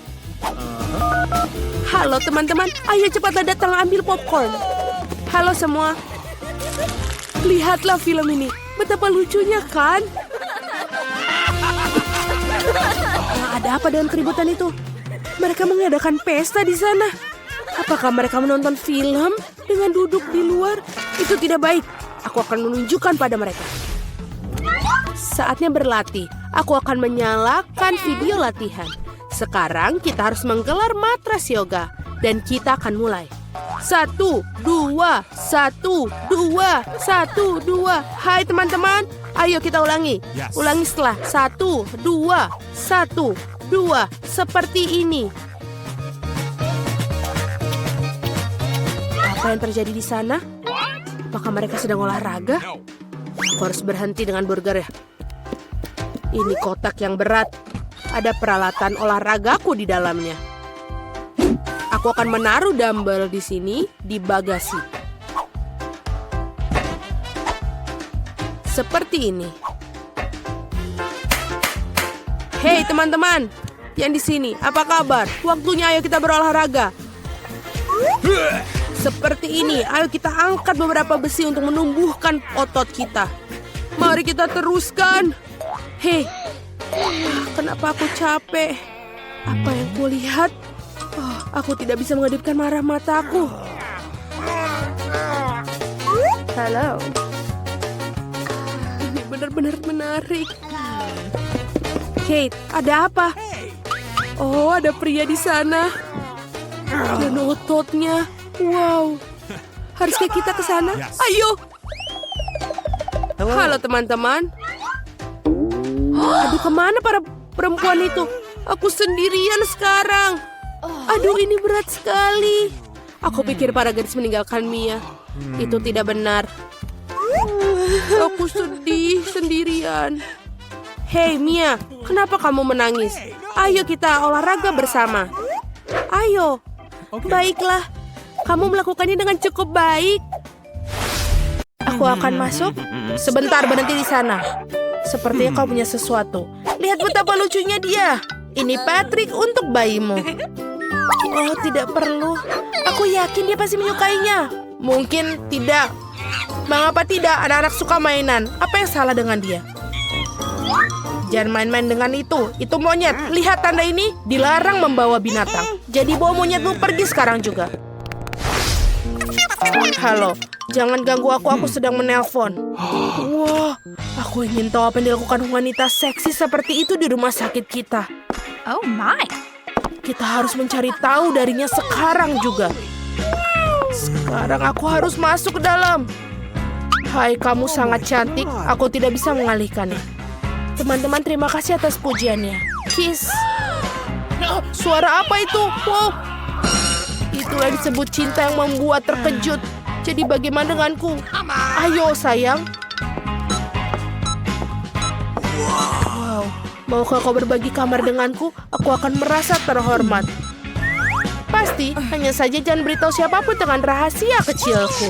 Halo teman-teman, ayo cepatlah datang ambil popcorn. Halo semua. Lihatlah film ini, betapa lucunya kan? Ada apa dengan keributan itu? Mereka mengadakan pesta di sana. Apakah mereka menonton film dengan duduk di luar? Itu tidak baik. Aku akan menunjukkan pada mereka. Saatnya berlatih. Aku akan menyalakan video latihan. Sekarang kita harus menggelar matras yoga. Dan kita akan mulai. 1, 2, 1, 2, 1, 2. Hai teman-teman. Ayo kita ulangi. Yes. Ulangi setelah 1, 2, 1, 2. Seperti ini. Apa yang terjadi di sana? Apakah mereka sedang olahraga? Aku harus berhenti dengan burger ya. Ini kotak yang berat. Ada peralatan olahragaku di dalamnya. Aku akan menaruh dumbbell di sini di bagasi. Seperti ini. Hei teman-teman, yang di sini, apa kabar? Waktunya ayo kita berolahraga. Seperti ini, ayo kita angkat beberapa besi untuk menumbuhkan otot kita. Mari kita teruskan. Hei, kenapa aku capek? Apa yang kulihat? Oh, aku tidak bisa mengedipkan marah mataku. Hello. Ini benar-benar menarik. Kate, ada apa? Oh, ada pria di sana. Dan ototnya. Wow. Haruskah kita ke sana? Ayo. Halo teman-teman. Aduh, kemana para perempuan itu? Aku sendirian sekarang. Aduh, ini berat sekali. Aku pikir para gadis meninggalkan Mia. Itu tidak benar. Aku sedih sendirian. Hei Mia, kenapa kamu menangis? Ayo kita olahraga bersama. Ayo. Baiklah. Kamu melakukannya dengan cukup baik. Aku akan masuk. Sebentar, berhenti di sana. Sepertinya kau punya sesuatu. Lihat betapa lucunya dia. Ini Patrick untuk bayimu. Oh, tidak perlu. Aku yakin dia pasti menyukainya. Mungkin tidak. Mengapa tidak? Anak-anak suka mainan. Apa yang salah dengan dia? Jangan main-main dengan itu. Itu monyet. Lihat tanda ini. Dilarang membawa binatang. Jadi bawa monyetmu pergi sekarang juga. Halo, jangan ganggu aku sedang menelpon. Wah, aku ingin tahu apa yang dilakukan wanita seksi seperti itu di rumah sakit kita. Oh my. Kita harus mencari tahu darinya sekarang juga. Sekarang aku harus masuk ke dalam. Hai, kamu sangat cantik. Aku tidak bisa mengalihkannya. Teman-teman, terima kasih atas pujiannya. Kiss. Suara apa itu? Wow. Itulah disebut cinta yang membuat terkejut. Jadi bagaimana denganku? Ayo sayang. Wow. Maukah kau berbagi kamar denganku? Aku akan merasa terhormat. Pasti, hanya saja jangan beritahu siapapun dengan rahasia kecilku.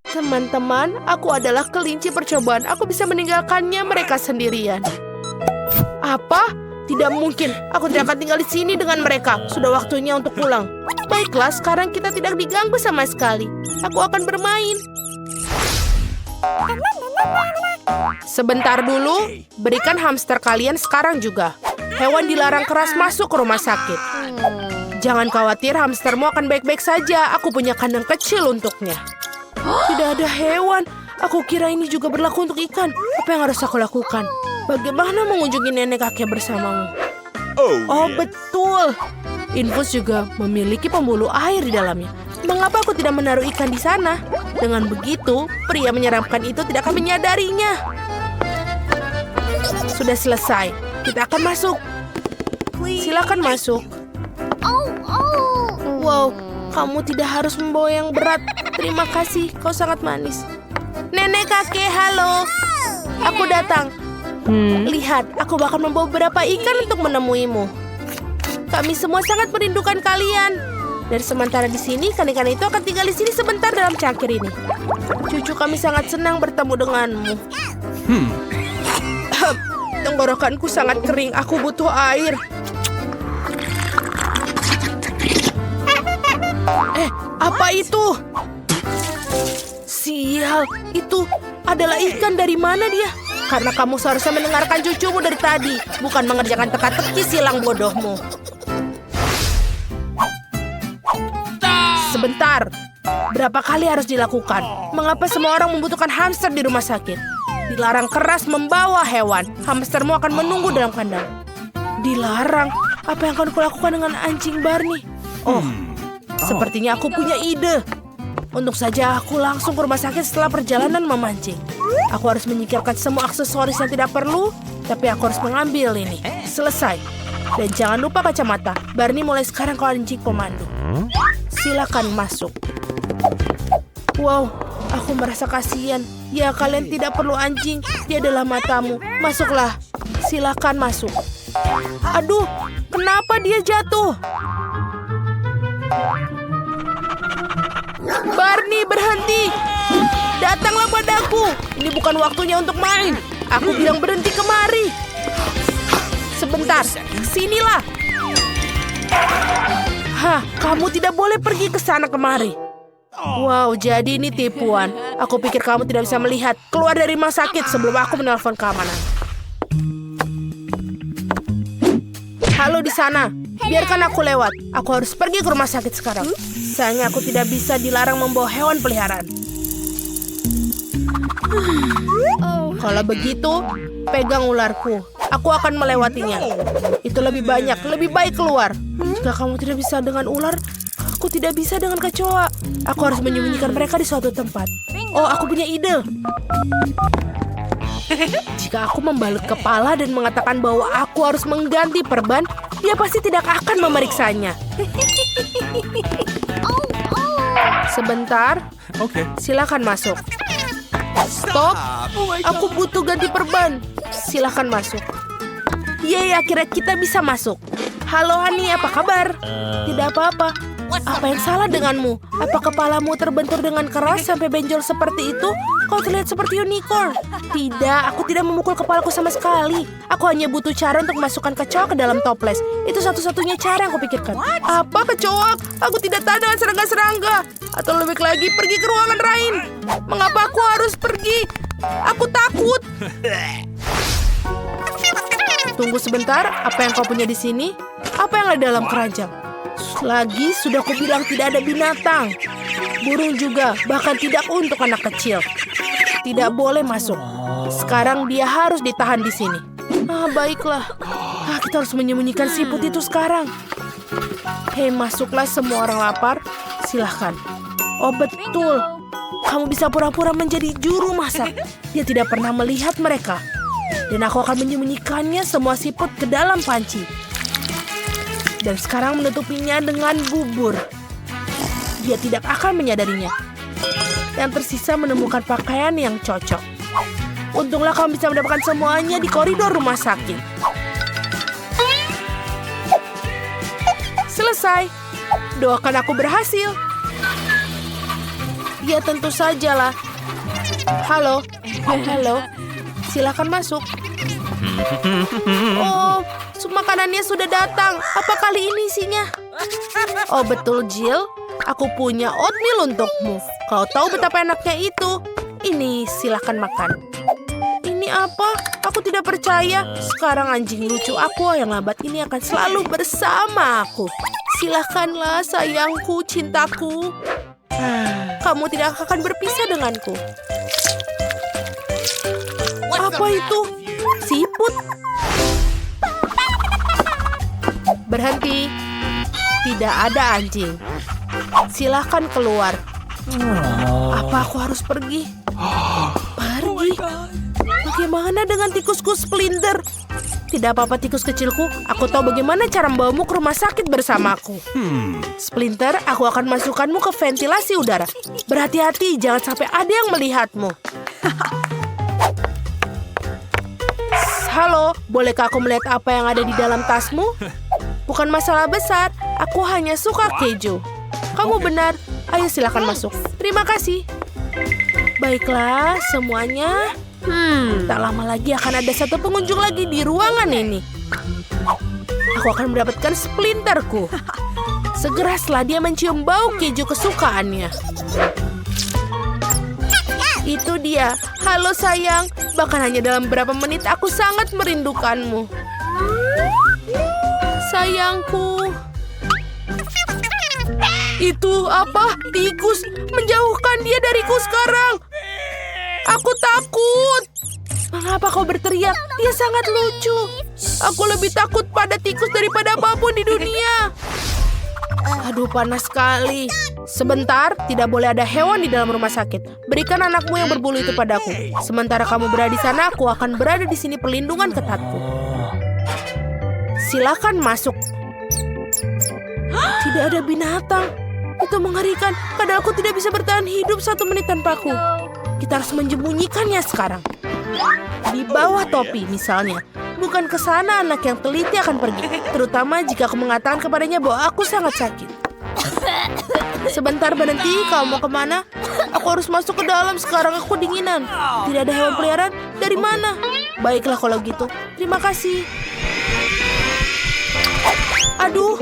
Teman-teman, aku adalah kelinci percobaan. Aku bisa meninggalkannya mereka sendirian. Apa? Tidak mungkin. Aku tidak akan tinggal di sini dengan mereka. Sudah waktunya untuk pulang. Baiklah, sekarang kita tidak diganggu sama sekali. Aku akan bermain. Sebentar dulu, berikan hamster kalian sekarang juga. Hewan dilarang keras masuk ke rumah sakit. Jangan khawatir, hamstermu akan baik-baik saja. Aku punya kandang kecil untuknya. Tidak ada hewan. aku kira ini juga berlaku untuk ikan. Apa yang harus aku lakukan? Bagaimana mengunjungi nenek kakek bersamamu? Oh, betul. Infus juga memiliki pembuluh air di dalamnya. Mengapa aku tidak menaruh ikan di sana? Dengan begitu, pria menyeramkan itu tidak akan menyadarinya. Sudah selesai. Kita akan masuk. Silakan masuk. Wow, kamu tidak harus membawa yang berat. Terima kasih, kau sangat manis. Nenek kakek, halo. Aku datang. Lihat, aku bahkan membawa beberapa ikan untuk menemuimu. Kami semua sangat merindukan kalian. Dan sementara di sini, ikan-ikan itu akan tinggal di sini sebentar dalam cangkir ini. Cucu kami sangat senang bertemu denganmu. Tenggorokanku sangat kering, aku butuh air. Apa itu? Sial, itu adalah ikan. Dari mana dia? Karena kamu seharusnya mendengarkan cucumu dari tadi, bukan mengerjakan teka-teki silang bodohmu. Sebentar, berapa kali harus dilakukan? Mengapa semua orang membutuhkan hamster di rumah sakit? Dilarang keras membawa hewan. Hamstermu akan menunggu dalam kandang. Dilarang? Apa yang akan kulakukan dengan anjing Barney? Oh, sepertinya aku punya ide. Untuk saja aku langsung ke rumah sakit setelah perjalanan memancing. Aku harus menyingkirkan semua aksesoris yang tidak perlu, tapi aku harus mengambil ini. Selesai. Dan jangan lupa kacamata. Barney mulai sekarang kau anjing pemandu. Silakan masuk. Wow, aku merasa kasihan. Ya, kalian tidak perlu anjing. Dia adalah matamu. Masuklah. Silakan masuk. Aduh, kenapa dia jatuh? Barney, berhenti. Datanglah padaku. Ini bukan waktunya untuk main. Aku bilang berhenti kemari. Sebentar, sinilah. Hah, kamu tidak boleh pergi ke sana kemari. Wow, jadi ini tipuan. Aku pikir kamu tidak bisa melihat. Keluar dari rumah sakit sebelum aku menelpon keamanan. Halo di sana. Biarkan aku lewat. Aku harus pergi ke rumah sakit sekarang. Sayangnya aku tidak bisa dilarang membawa hewan peliharaan. Kalau begitu, pegang ularku. Aku akan melewatinya. Itu lebih banyak, lebih baik keluar. Jika kamu tidak bisa dengan ular, aku tidak bisa dengan kecoa. Aku harus menyembunyikan mereka di suatu tempat. Oh, aku punya ide. Jika aku membalut kepala dan mengatakan bahwa aku harus mengganti perban, dia pasti tidak akan memeriksanya. Sebentar. Oke. Silakan masuk. Stop. Aku butuh ganti perban. Silakan masuk. Yeay, akhirnya kita bisa masuk. Halo Hani, apa kabar? Tidak apa-apa. Apa yang salah denganmu? Apa kepalamu terbentur dengan keras sampai benjol seperti itu? Kau terlihat seperti unicorn. Tidak, aku tidak memukul kepalaku sama sekali. Aku hanya butuh cara untuk memasukkan kecoa ke dalam toples. Itu satu-satunya cara yang aku pikirkan. Apa kecoa? Aku tidak tahan dengan serangga-serangga. Atau lebih lagi, pergi ke ruangan lain. Mengapa aku harus pergi? Aku takut. Tunggu sebentar, apa yang kau punya di sini? Apa yang ada dalam keranjang? Lagi sudah kubilang tidak ada binatang. Burung juga, bahkan tidak untuk anak kecil. Tidak boleh masuk. Sekarang dia harus ditahan di sini. Baiklah. Kita harus menyembunyikan siput itu sekarang. Hei, masuklah semua orang lapar. Silahkan. Oh, betul. Kamu bisa pura-pura menjadi juru masak. Dia tidak pernah melihat mereka. Dan aku akan menyembunyikannya semua siput ke dalam panci. Dan sekarang menutupinya dengan bubur. Dia tidak akan menyadarinya. Yang tersisa menemukan pakaian yang cocok. Untunglah kamu bisa mendapatkan semuanya di koridor rumah sakit. Selesai. Doakan aku berhasil. Ya, tentu sajalah. Halo. Halo. Silakan masuk. Oh, makanannya sudah datang. Apa kali ini isinya? Oh, betul, Jill. Aku punya oatmeal untukmu. Kau tahu betapa enaknya itu. Ini, silakan makan. Ini apa? Aku tidak percaya. Sekarang anjing lucu aku yang lambat ini akan selalu bersama aku. Silakanlah, sayangku, cintaku. Kamu tidak akan berpisah denganku. Apa itu? Siput? Berhenti. Tidak ada anjing. Silahkan keluar. Apa aku harus pergi? Pergi? Bagaimana dengan tikusku Splinter? Tidak apa-apa tikus kecilku, aku tahu bagaimana cara membawamu ke rumah sakit bersamaku. Splinter, aku akan masukkanmu ke ventilasi udara. Berhati-hati, jangan sampai ada yang melihatmu. Halo, bolehkah aku melihat apa yang ada di dalam tasmu? Bukan masalah besar, aku hanya suka keju. Kamu benar, ayo silakan masuk. Terima kasih. Baiklah, semuanya. Tak lama lagi akan ada satu pengunjung lagi di ruangan ini. Aku akan mendapatkan Splinterku. Segera setelah dia mencium bau keju kesukaannya. Itu dia. Halo sayang. Bahkan hanya dalam beberapa menit aku sangat merindukanmu. Sayangku. Itu apa? Tikus. Menjauhkan dia dariku sekarang. Aku takut. Mengapa kau berteriak? Dia sangat lucu. Aku lebih takut pada tikus daripada apapun di dunia. Aduh, panas sekali. Sebentar, tidak boleh ada hewan di dalam rumah sakit. Berikan anakmu yang berbulu itu padaku. Sementara kamu berada di sana, aku akan berada di sini perlindungan ketatku. Silakan masuk. Tidak ada binatang. Itu mengerikan. Padahal aku tidak bisa bertahan hidup 1 menit tanpa aku. Kita harus menyembunyikannya sekarang. Di bawah topi misalnya. Bukan ke sana anak yang teliti akan pergi. Terutama jika aku mengatakan kepadanya bahwa aku sangat sakit. Sebentar berhenti, kau mau kemana? Aku harus masuk ke dalam sekarang, aku dinginan. Tidak ada hewan peliharaan? Dari mana? Baiklah kalau gitu. Terima kasih. Aduh.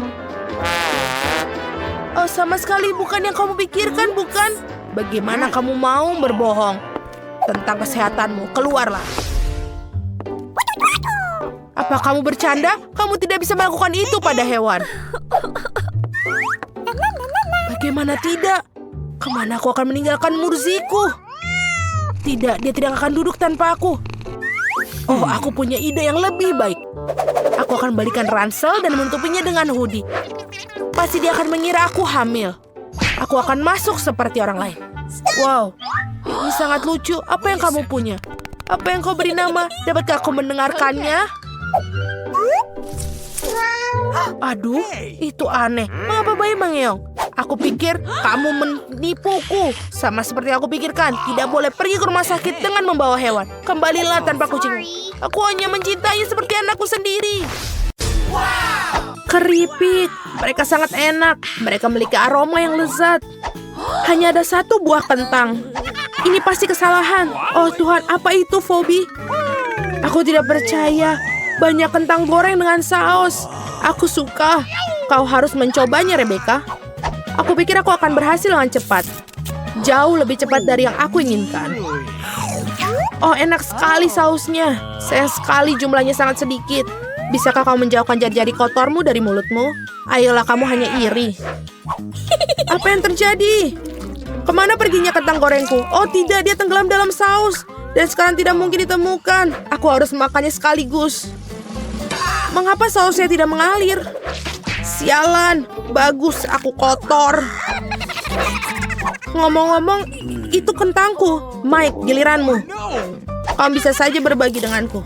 Oh, sama sekali bukan yang kamu pikirkan, bukan? Bagaimana kamu mau berbohong tentang kesehatanmu? Keluarlah. Apa kamu bercanda? Kamu tidak bisa melakukan itu pada hewan. Bagaimana tidak? Kemana aku akan meninggalkan Murziku? Tidak, dia tidak akan duduk tanpa aku. Oh, aku punya ide yang lebih baik. Aku akan balikan ransel dan menutupinya dengan hoodie. Pasti dia akan mengira aku hamil. Aku akan masuk seperti orang lain. Wow, ini sangat lucu. Apa yang kamu punya? Apa yang kau beri nama? Dapatkah aku mendengarkannya? Aduh, itu aneh. Mengapa bayi mengeong? Aku pikir kamu menipuku. Sama seperti aku pikirkan. Tidak boleh pergi ke rumah sakit dengan membawa hewan. Kembalilah tanpa kucingmu. Aku hanya mencintainya seperti anakku sendiri. Keripik. Mereka sangat enak. Mereka memiliki aroma yang lezat. Hanya ada 1 buah kentang. Ini pasti kesalahan. Oh Tuhan, apa itu, Phoebe? Aku tidak percaya. Banyak kentang goreng dengan saus. Aku suka. Kau harus mencobanya, Rebecca. Aku pikir aku akan berhasil dengan cepat. Jauh lebih cepat dari yang aku inginkan. Oh, enak sekali sausnya. Sayang sekali jumlahnya sangat sedikit. Bisakah kau menjauhkan jari-jari kotormu dari mulutmu? Ayolah, kamu hanya iri. Apa yang terjadi? Kemana perginya kentang gorengku? Oh tidak, dia tenggelam dalam saus. Dan sekarang tidak mungkin ditemukan. Aku harus makannya sekaligus. Mengapa sausnya tidak mengalir? Sialan, bagus aku kotor. Ngomong-ngomong, itu kentangku. Mike, giliranmu. Kamu bisa saja berbagi denganku.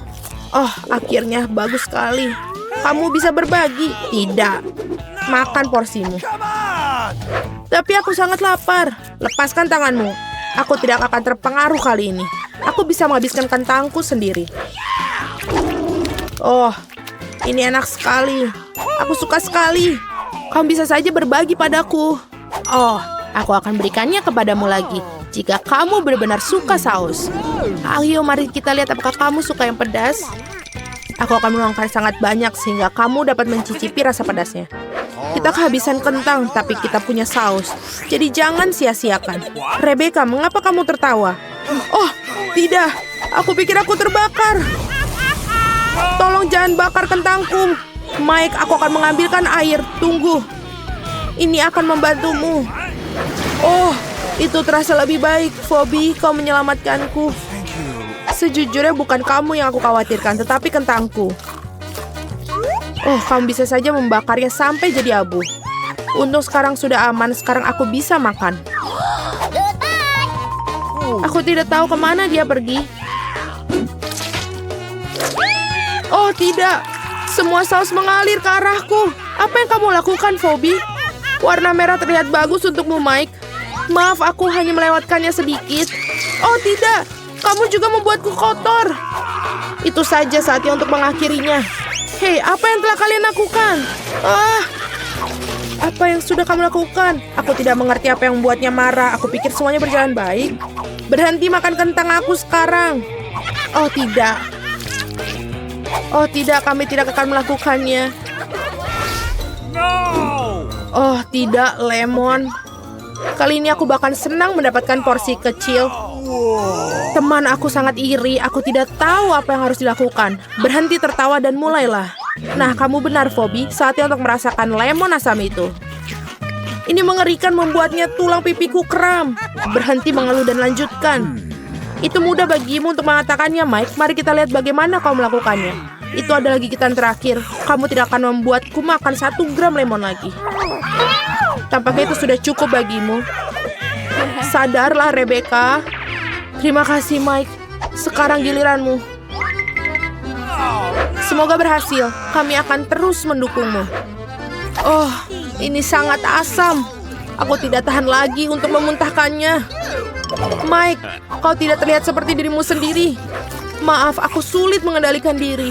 Oh, akhirnya bagus sekali. Kamu bisa berbagi. Tidak. Makan porsimu. Tapi aku sangat lapar. Lepaskan tanganmu. Aku tidak akan terpengaruh kali ini. Aku bisa menghabiskan kentangku sendiri. Oh, ini enak sekali. Aku suka sekali. Kamu bisa saja berbagi padaku. Oh, aku akan berikannya kepadamu lagi. Jika kamu benar-benar suka saus. Ayo, mari kita lihat apakah kamu suka yang pedas. Aku akan menuangkan sangat banyak sehingga kamu dapat mencicipi rasa pedasnya. Kita kehabisan kentang, tapi kita punya saus. Jadi jangan sia-siakan. Rebecca, mengapa kamu tertawa? Oh, tidak. Aku pikir aku terbakar. Tolong jangan bakar kentangku. Mike, aku akan mengambilkan air. Tunggu. Ini akan membantumu. Oh, itu terasa lebih baik. Phoebe, kau menyelamatkanku. Sejujurnya bukan kamu yang aku khawatirkan, tetapi kentangku. Oh, kamu bisa saja membakarnya sampai jadi abu. Untung sekarang sudah aman, sekarang aku bisa makan. Aku tidak tahu kemana dia pergi. Oh tidak, semua saus mengalir ke arahku. Apa yang kamu lakukan, Phoebe? Warna merah terlihat bagus untukmu, Mike. Maaf, aku hanya melewatkannya sedikit. Oh tidak, kamu juga membuatku kotor. Itu saja saatnya untuk mengakhirinya. Hei, apa yang telah kalian lakukan? Apa yang sudah kamu lakukan? Aku tidak mengerti apa yang membuatnya marah. Aku pikir semuanya berjalan baik. Berhenti makan kentang aku sekarang. Oh tidak. Oh tidak, kami tidak akan melakukannya. Oh tidak, Lemon. Kali ini aku bahkan senang mendapatkan porsi kecil. Teman aku sangat iri, aku tidak tahu apa yang harus dilakukan. Berhenti tertawa dan mulailah. Nah, kamu benar, Phoebe. Saatnya untuk merasakan lemon asam itu. Ini mengerikan, membuatnya tulang pipiku kram. Berhenti mengeluh dan lanjutkan. Itu mudah bagimu untuk mengatakannya, Mike. Mari kita lihat bagaimana kau melakukannya. Itu adalah gigitan terakhir. Kamu tidak akan membuatku makan 1 gram lemon lagi. Tampaknya itu sudah cukup bagimu. Sadarlah, Rebecca. Terima kasih, Mike. Sekarang giliranmu. Semoga berhasil. Kami akan terus mendukungmu. Oh, ini sangat asam. Aku tidak tahan lagi untuk memuntahkannya. Mike, kau tidak terlihat seperti dirimu sendiri. Maaf, aku sulit mengendalikan diri.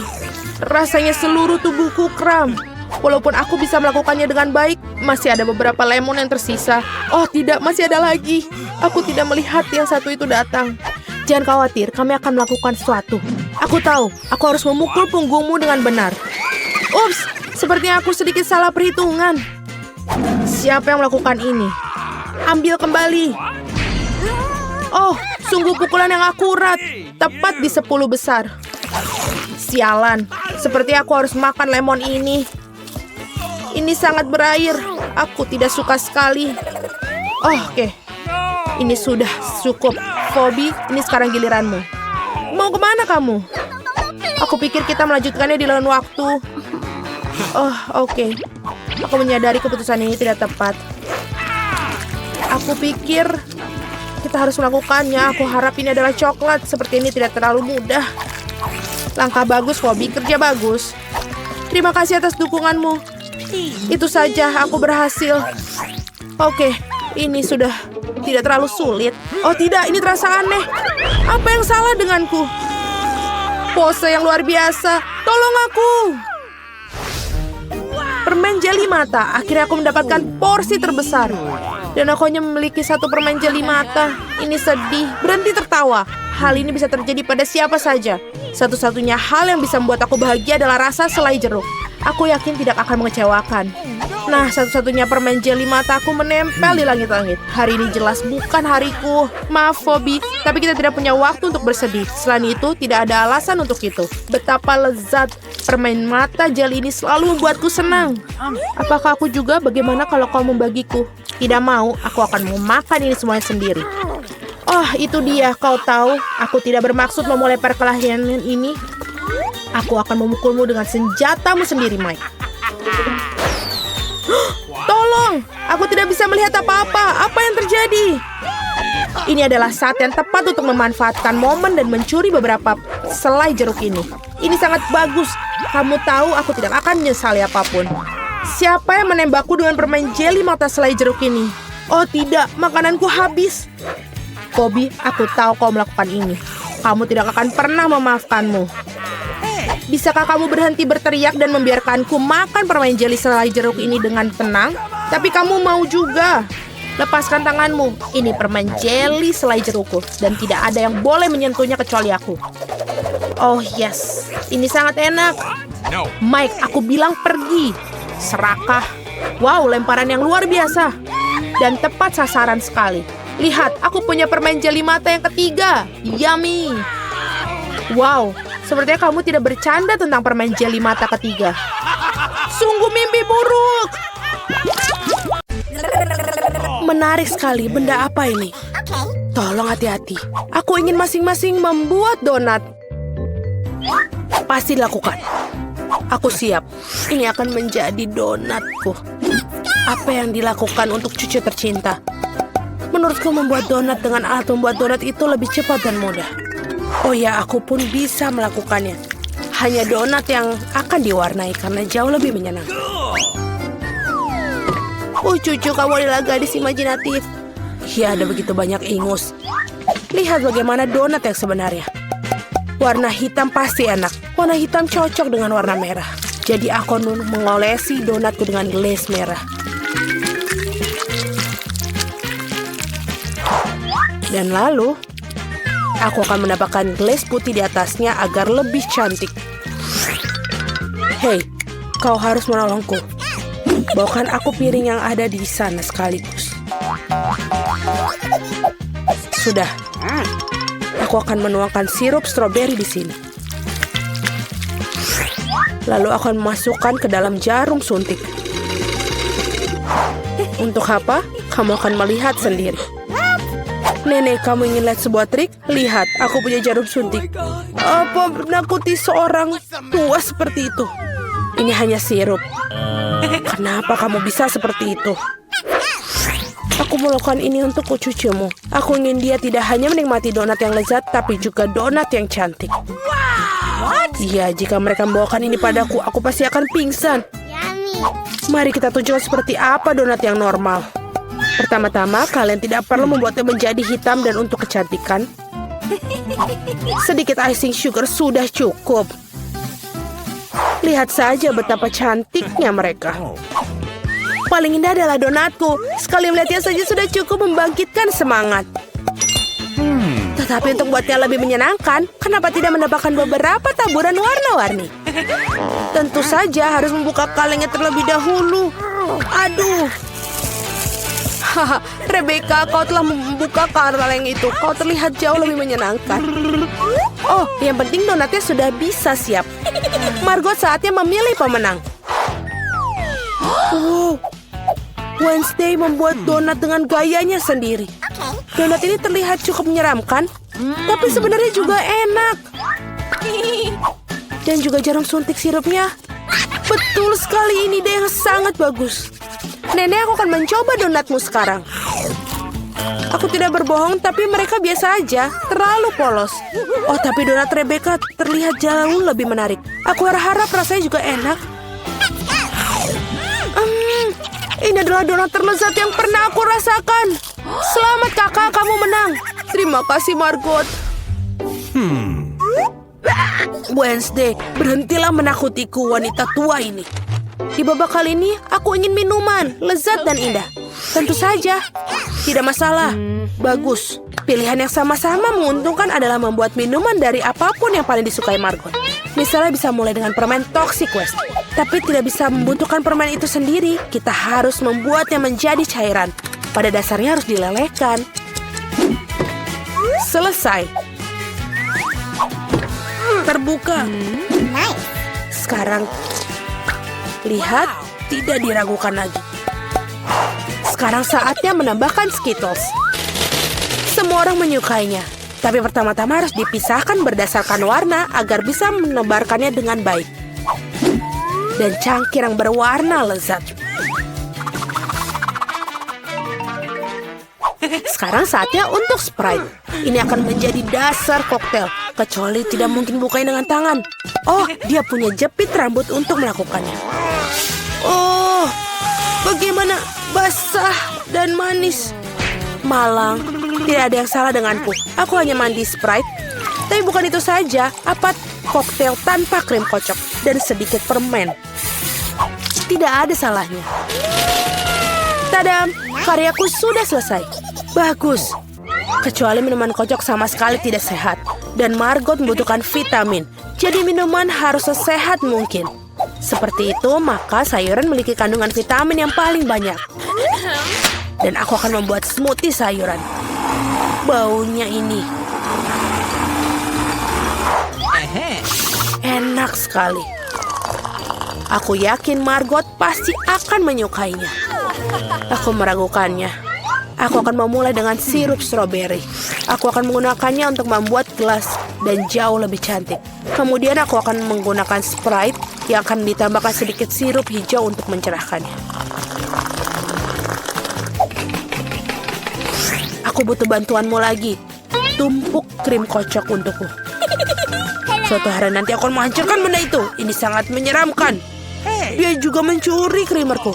Rasanya seluruh tubuhku kram. Walaupun aku bisa melakukannya dengan baik, masih ada beberapa lemon yang tersisa. Oh tidak, masih ada lagi. Aku tidak melihat yang satu itu datang. Jangan khawatir, kami akan melakukan sesuatu. Aku tahu, aku harus memukul punggungmu dengan benar. Ups, sepertinya aku sedikit salah perhitungan. Siapa yang melakukan ini? Ambil kembali. Oh, sungguh pukulan yang akurat. Tepat di 10 besar. Sialan, seperti aku harus makan lemon ini. Ini sangat berair. Aku tidak suka sekali. Oh, oke. Ini sudah cukup. Phoebe, ini sekarang giliranmu. Mau kemana kamu? Aku pikir kita melanjutkannya di lain waktu. Oh, oke. Aku menyadari keputusan ini tidak tepat. Aku pikir kita harus melakukannya. Aku harap ini adalah coklat. Seperti ini tidak terlalu mudah. Langkah bagus, Phoebe. Kerja bagus. Terima kasih atas dukunganmu. Itu saja, aku berhasil. Oke, ini sudah tidak terlalu sulit. Oh tidak, ini terasa aneh. Apa yang salah denganku? Pose yang luar biasa. Tolong aku. Permen jeli mata. Akhirnya aku mendapatkan porsi terbesar. Dan aku hanya memiliki 1 permen jeli mata. Ini sedih. Berhenti tertawa. Hal ini bisa terjadi pada siapa saja. Satu-satunya hal yang bisa membuat aku bahagia adalah rasa selai jeruk. Aku yakin tidak akan mengecewakan. Nah, satu-satunya permen jeli mataku menempel di langit-langit. Hari ini jelas bukan hariku. Maaf, Phoebe, tapi kita tidak punya waktu untuk bersedih. Selain itu, tidak ada alasan untuk itu. Betapa lezat. Permen mata jeli ini selalu membuatku senang. Apakah aku juga? Bagaimana kalau kau membagiku? Tidak mau, aku akan memakan ini semuanya sendiri. Oh, itu dia. Kau tahu, aku tidak bermaksud memulai perkelahian ini. Aku akan memukulmu dengan senjatamu sendiri, Mike. Tolong, aku tidak bisa melihat apa-apa. Apa yang terjadi? Ini adalah saat yang tepat untuk memanfaatkan momen dan mencuri beberapa selai jeruk ini. Ini sangat bagus. Kamu tahu aku tidak akan menyesali apapun. Siapa yang menembakku dengan permen jeli mata selai jeruk ini? Oh tidak, makananku habis. Phoebe, aku tahu kau melakukan ini. Kamu tidak akan pernah memaafkanmu. Bisakah kamu berhenti berteriak dan membiarkanku makan permen jeli selai jeruk ini dengan tenang? Tapi kamu mau juga. Lepaskan tanganmu. Ini permen jeli selai jerukku. Dan tidak ada yang boleh menyentuhnya kecuali aku. Oh yes, ini sangat enak. Mike, aku bilang pergi. Serakah. Wow, lemparan yang luar biasa. Dan tepat sasaran sekali. Lihat, aku punya permen jeli mata yang ketiga. Yummy. Wow, sepertinya kamu tidak bercanda tentang permen jeli mata ketiga. Sungguh mimpi buruk. Menarik sekali, benda apa ini? Tolong hati-hati. Aku ingin masing-masing membuat donat. Pasti dilakukan. Aku siap. Ini akan menjadi donatku. Apa yang dilakukan untuk cucu tercinta? Menurutku membuat donat dengan alat membuat donat itu lebih cepat dan mudah. Oh ya, aku pun bisa melakukannya. Hanya donat yang akan diwarnai karena jauh lebih menyenangkan. Cucu, kamu adalah gadis imajinatif. Ya, ada begitu banyak ingus. Lihat bagaimana donat yang sebenarnya. Warna hitam pasti enak. Warna hitam cocok dengan warna merah. Jadi aku mengolesi donatku dengan glaze merah. Dan lalu, aku akan menambahkan glaze putih di atasnya agar lebih cantik. Hei, kau harus menolongku. Bawakan aku piring yang ada di sana sekaligus. Sudah. Aku akan menuangkan sirup stroberi di sini. Lalu akan memasukkan ke dalam jarum suntik. Untuk apa? Kamu akan melihat sendiri. Nenek, kamu ingin lihat sebuah trik? Lihat, aku punya jarum suntik. Apa menakuti seorang tua seperti itu? Ini hanya sirup. Kenapa kamu bisa seperti itu? Aku melakukan ini untuk cucumu. Aku ingin dia tidak hanya menikmati donat yang lezat, tapi juga donat yang cantik. Iya, jika mereka membawakan ini padaku, aku pasti akan pingsan. Mari kita tunjukkan seperti apa donat yang normal. Pertama-tama, kalian tidak perlu membuatnya menjadi hitam dan untuk kecantikan. Sedikit icing sugar sudah cukup. Lihat saja betapa cantiknya mereka. Paling indah adalah donatku. Sekali melihatnya saja sudah cukup membangkitkan semangat. Tetapi untuk buatnya lebih menyenangkan, kenapa tidak menambahkan beberapa taburan warna-warni? Tentu saja harus membuka kalengnya terlebih dahulu. Aduh. Haha, Rebecca, kau telah membuka kaleng itu. Kau terlihat jauh lebih menyenangkan. Oh, yang penting donatnya sudah bisa siap. Margot, saatnya memilih pemenang. Wow. Wednesday membuat donat dengan gayanya sendiri. Donat ini terlihat cukup menyeramkan, tapi sebenarnya juga enak. Dan juga jarum suntik sirupnya. Betul sekali, ini ide yang sangat bagus. Nenek, aku akan mencoba donatmu sekarang. Aku tidak berbohong, tapi mereka biasa aja, terlalu polos. Oh, tapi donat Rebecca terlihat jauh lebih menarik. Aku harap rasanya juga enak. Ini adalah donat terlezat yang pernah aku rasakan. Selamat kakak, kamu menang. Terima kasih, Margot. Wednesday, berhentilah menakutiku wanita tua ini. Di babak kali ini, aku ingin minuman, lezat dan indah. Tentu saja, tidak masalah. Bagus. Pilihan yang sama-sama menguntungkan adalah membuat minuman dari apapun yang paling disukai Margot. Misalnya bisa mulai dengan permen Toxic Waste. Tapi tidak bisa membutuhkan permen itu sendiri. Kita harus membuatnya menjadi cairan. Pada dasarnya harus dilelehkan. Selesai. Terbuka. Sekarang, lihat, tidak diragukan lagi. Sekarang saatnya menambahkan Skittles. Semua orang menyukainya. Tapi pertama-tama harus dipisahkan berdasarkan warna agar bisa menebarkannya dengan baik. Dan cangkir yang berwarna lezat. Sekarang saatnya untuk Sprite. Ini akan menjadi dasar koktail. Kecuali tidak mungkin bukain dengan tangan. Oh, dia punya jepit rambut untuk melakukannya. Oh, bagaimana basah dan manis. Malang, tidak ada yang salah denganku. Aku hanya mandi Sprite. Tapi bukan itu saja, apa koktail tanpa krim kocok dan sedikit permen. Tidak ada salahnya. Tadam, karyaku sudah selesai. Bagus. Kecuali minuman kocok sama sekali tidak sehat. Dan Margot membutuhkan vitamin. Jadi minuman harus sesehat mungkin. Seperti itu, maka sayuran memiliki kandungan vitamin yang paling banyak. Dan aku akan membuat smoothie sayuran. Baunya ini. Enak sekali. Aku yakin Margot pasti akan menyukainya. Aku meragukannya. Aku akan memulai dengan sirup stroberi. Aku akan menggunakannya untuk membuat gelas dan jauh lebih cantik. Kemudian aku akan menggunakan Sprite yang akan ditambahkan sedikit sirup hijau untuk mencerahkannya. Aku butuh bantuanmu lagi. Tumpuk krim kocok untukku. Suatu hari nanti aku akan menghancurkan benda itu. Ini sangat menyeramkan. Dia juga mencuri krimerku.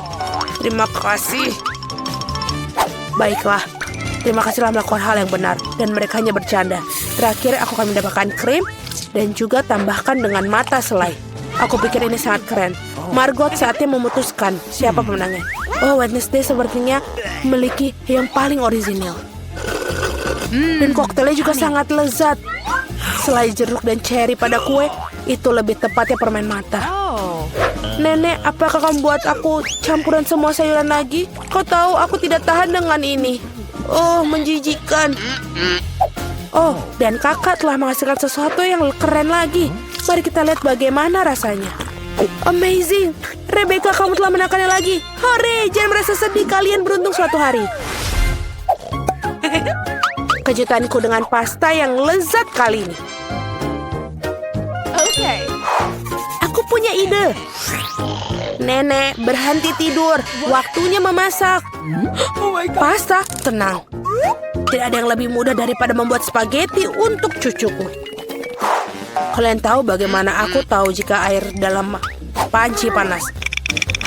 Terima kasih. Baiklah. Terima kasih telah melakukan hal yang benar. Dan mereka hanya bercanda. Terakhir aku akan mendapatkan krim. Dan juga tambahkan dengan mata selai. Aku pikir ini sangat keren. Margot saatnya memutuskan siapa pemenangnya. Oh, Wednesday sepertinya memiliki yang paling orisinil. Dan koktelnya juga sangat lezat. Selai jeruk dan cherry pada kue, itu lebih tepatnya permen mata. Nenek, apakah kamu buat aku campuran semua sayuran lagi? Kau tahu aku tidak tahan dengan ini. Oh, menjijikan. Oh, dan kakak telah menghasilkan sesuatu yang keren lagi. Mari kita lihat bagaimana rasanya. Amazing. Rebecca, kamu telah menangkannya lagi. Hore, jangan merasa sedih, kalian beruntung suatu hari. Kejutanku dengan pasta yang lezat kali ini. Okay. Aku punya ide. Nenek, berhenti tidur. Waktunya memasak. Pasta, tenang. Tidak ada yang lebih mudah daripada membuat spaghetti untuk cucuku. Kalian tahu bagaimana aku tahu jika air dalam panci panas?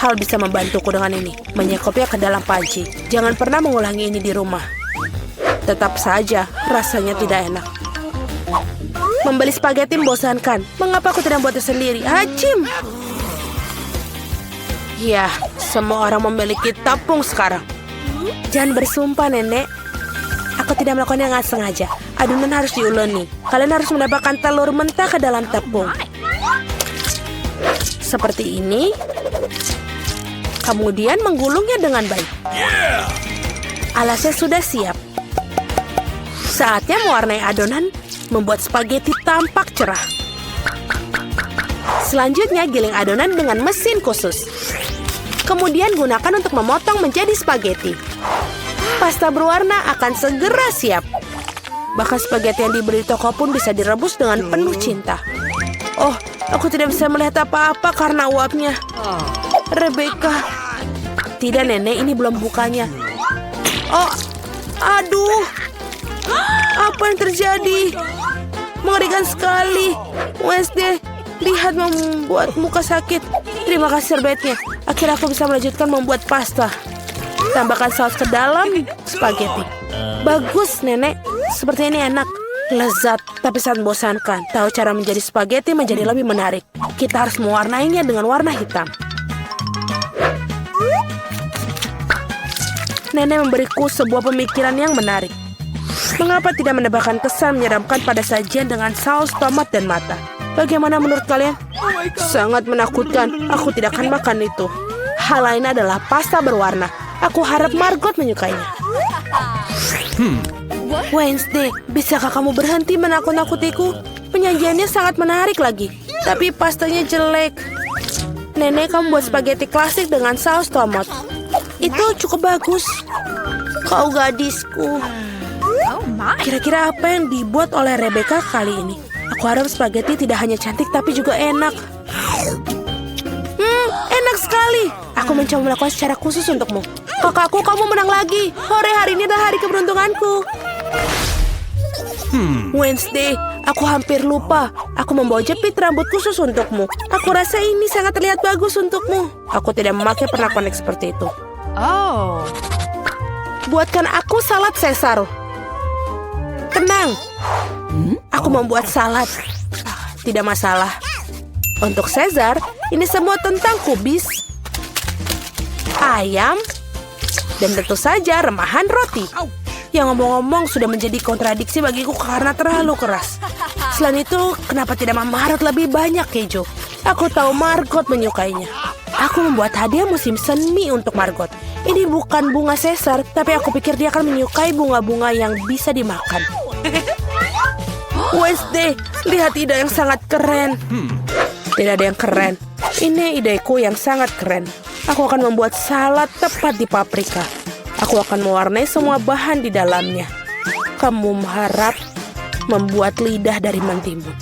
Hal bisa membantuku dengan ini. Menyekopnya ke dalam panci. Jangan pernah mengulangi ini di rumah. Tetap saja, rasanya tidak enak. Membeli spaghetti membosankan. Mengapa aku tidak membuatnya sendiri? Hacim! Ya, semua orang memiliki tepung sekarang. Jangan bersumpah, Nenek. Aku tidak melakukannya dengan sengaja. Adonan harus diuleni. Kalian harus mendapatkan telur mentah ke dalam tepung. Seperti ini. Kemudian menggulungnya dengan baik. Alasnya sudah siap. Saatnya mewarnai adonan, membuat spaghetti tampak cerah. Selanjutnya giling adonan dengan mesin khusus. Kemudian gunakan untuk memotong menjadi spaghetti. Pasta berwarna akan segera siap. Bahkan spaghetti yang dibeli di toko pun bisa direbus dengan penuh cinta. Oh, aku tidak bisa melihat apa-apa karena uapnya. Rebecca. Tidak, Nenek, ini belum bukanya. Oh, aduh. Apa yang terjadi? Mengerikan sekali. Wednesday, lihat membuat muka sakit. Terima kasih serbetnya. Akhirnya aku bisa melanjutkan membuat pasta. Tambahkan saus ke dalam spaghetti. Bagus, Nenek. Seperti ini enak. Lezat, tapi sangat membosankan. Tahu cara menjadi spaghetti menjadi lebih menarik. Kita harus mewarnainya dengan warna hitam. Nenek memberiku sebuah pemikiran yang menarik. Mengapa tidak menambahkan kesan menyeramkan pada sajian dengan saus tomat dan mata? Bagaimana menurut kalian? Sangat menakutkan. Aku tidak akan makan itu. Hal lain adalah pasta berwarna. Aku harap Margot menyukainya. Wednesday, bisakah kamu berhenti menakut-nakutiku? Penyajiannya sangat menarik lagi. Tapi pastanya jelek. Nenek, kamu buat spaghetti klasik dengan saus tomat. Itu cukup bagus. Kau gadisku. Oh my. Kira-kira apa yang dibuat oleh Rebecca kali ini? Aku harap spaghetti tidak hanya cantik tapi juga enak. Enak sekali. Aku mencoba melakukan secara khusus untukmu. Kakakku, kamu menang lagi. Hore, hari ini adalah hari keberuntunganku. Wednesday, aku hampir lupa. Aku membawa jepit rambut khusus untukmu. Aku rasa ini sangat terlihat bagus untukmu. Aku tidak memakai pernak-pernik seperti itu. Oh. Buatkan aku salad Caesar. Tenang. Aku membuat salad. Tidak masalah. Untuk Caesar, ini semua tentang kubis, ayam, dan tentu saja remahan roti. Yang ngomong-ngomong sudah menjadi kontradiksi bagiku karena terlalu keras. Selain itu, kenapa tidak Margot lebih banyak keju? Aku tahu Margot menyukainya. Aku membuat hadiah musim semi untuk Margot. Ini bukan bunga Caesar, tapi aku pikir dia akan menyukai bunga-bunga yang bisa dimakan. Wednesday, lihat ide yang sangat keren. Tidak ada yang keren. Ini ideku yang sangat keren. Aku akan membuat salad tepat di paprika. Aku akan mewarnai semua bahan di dalamnya. Kamu harap membuat lidah dari mentimun.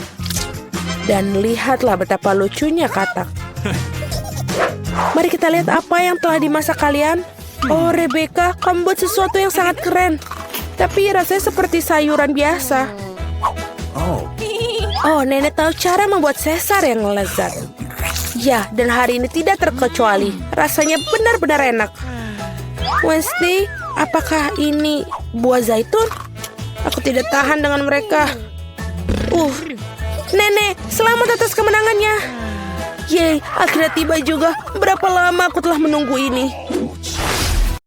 Dan lihatlah betapa lucunya katak. Mari kita lihat apa yang telah dimasak kalian. Oh, Rebecca, kamu buat sesuatu yang sangat keren. Tapi rasanya seperti sayuran biasa. Oh, nenek tahu cara membuat sesar yang lezat. Ya, dan hari ini tidak terkecuali. Rasanya benar-benar enak. Wednesday, apakah ini buah zaitun? Aku tidak tahan dengan mereka. Nenek, selamat atas kemenangannya. Yeay, akhirnya tiba juga. Berapa lama aku telah menunggu ini.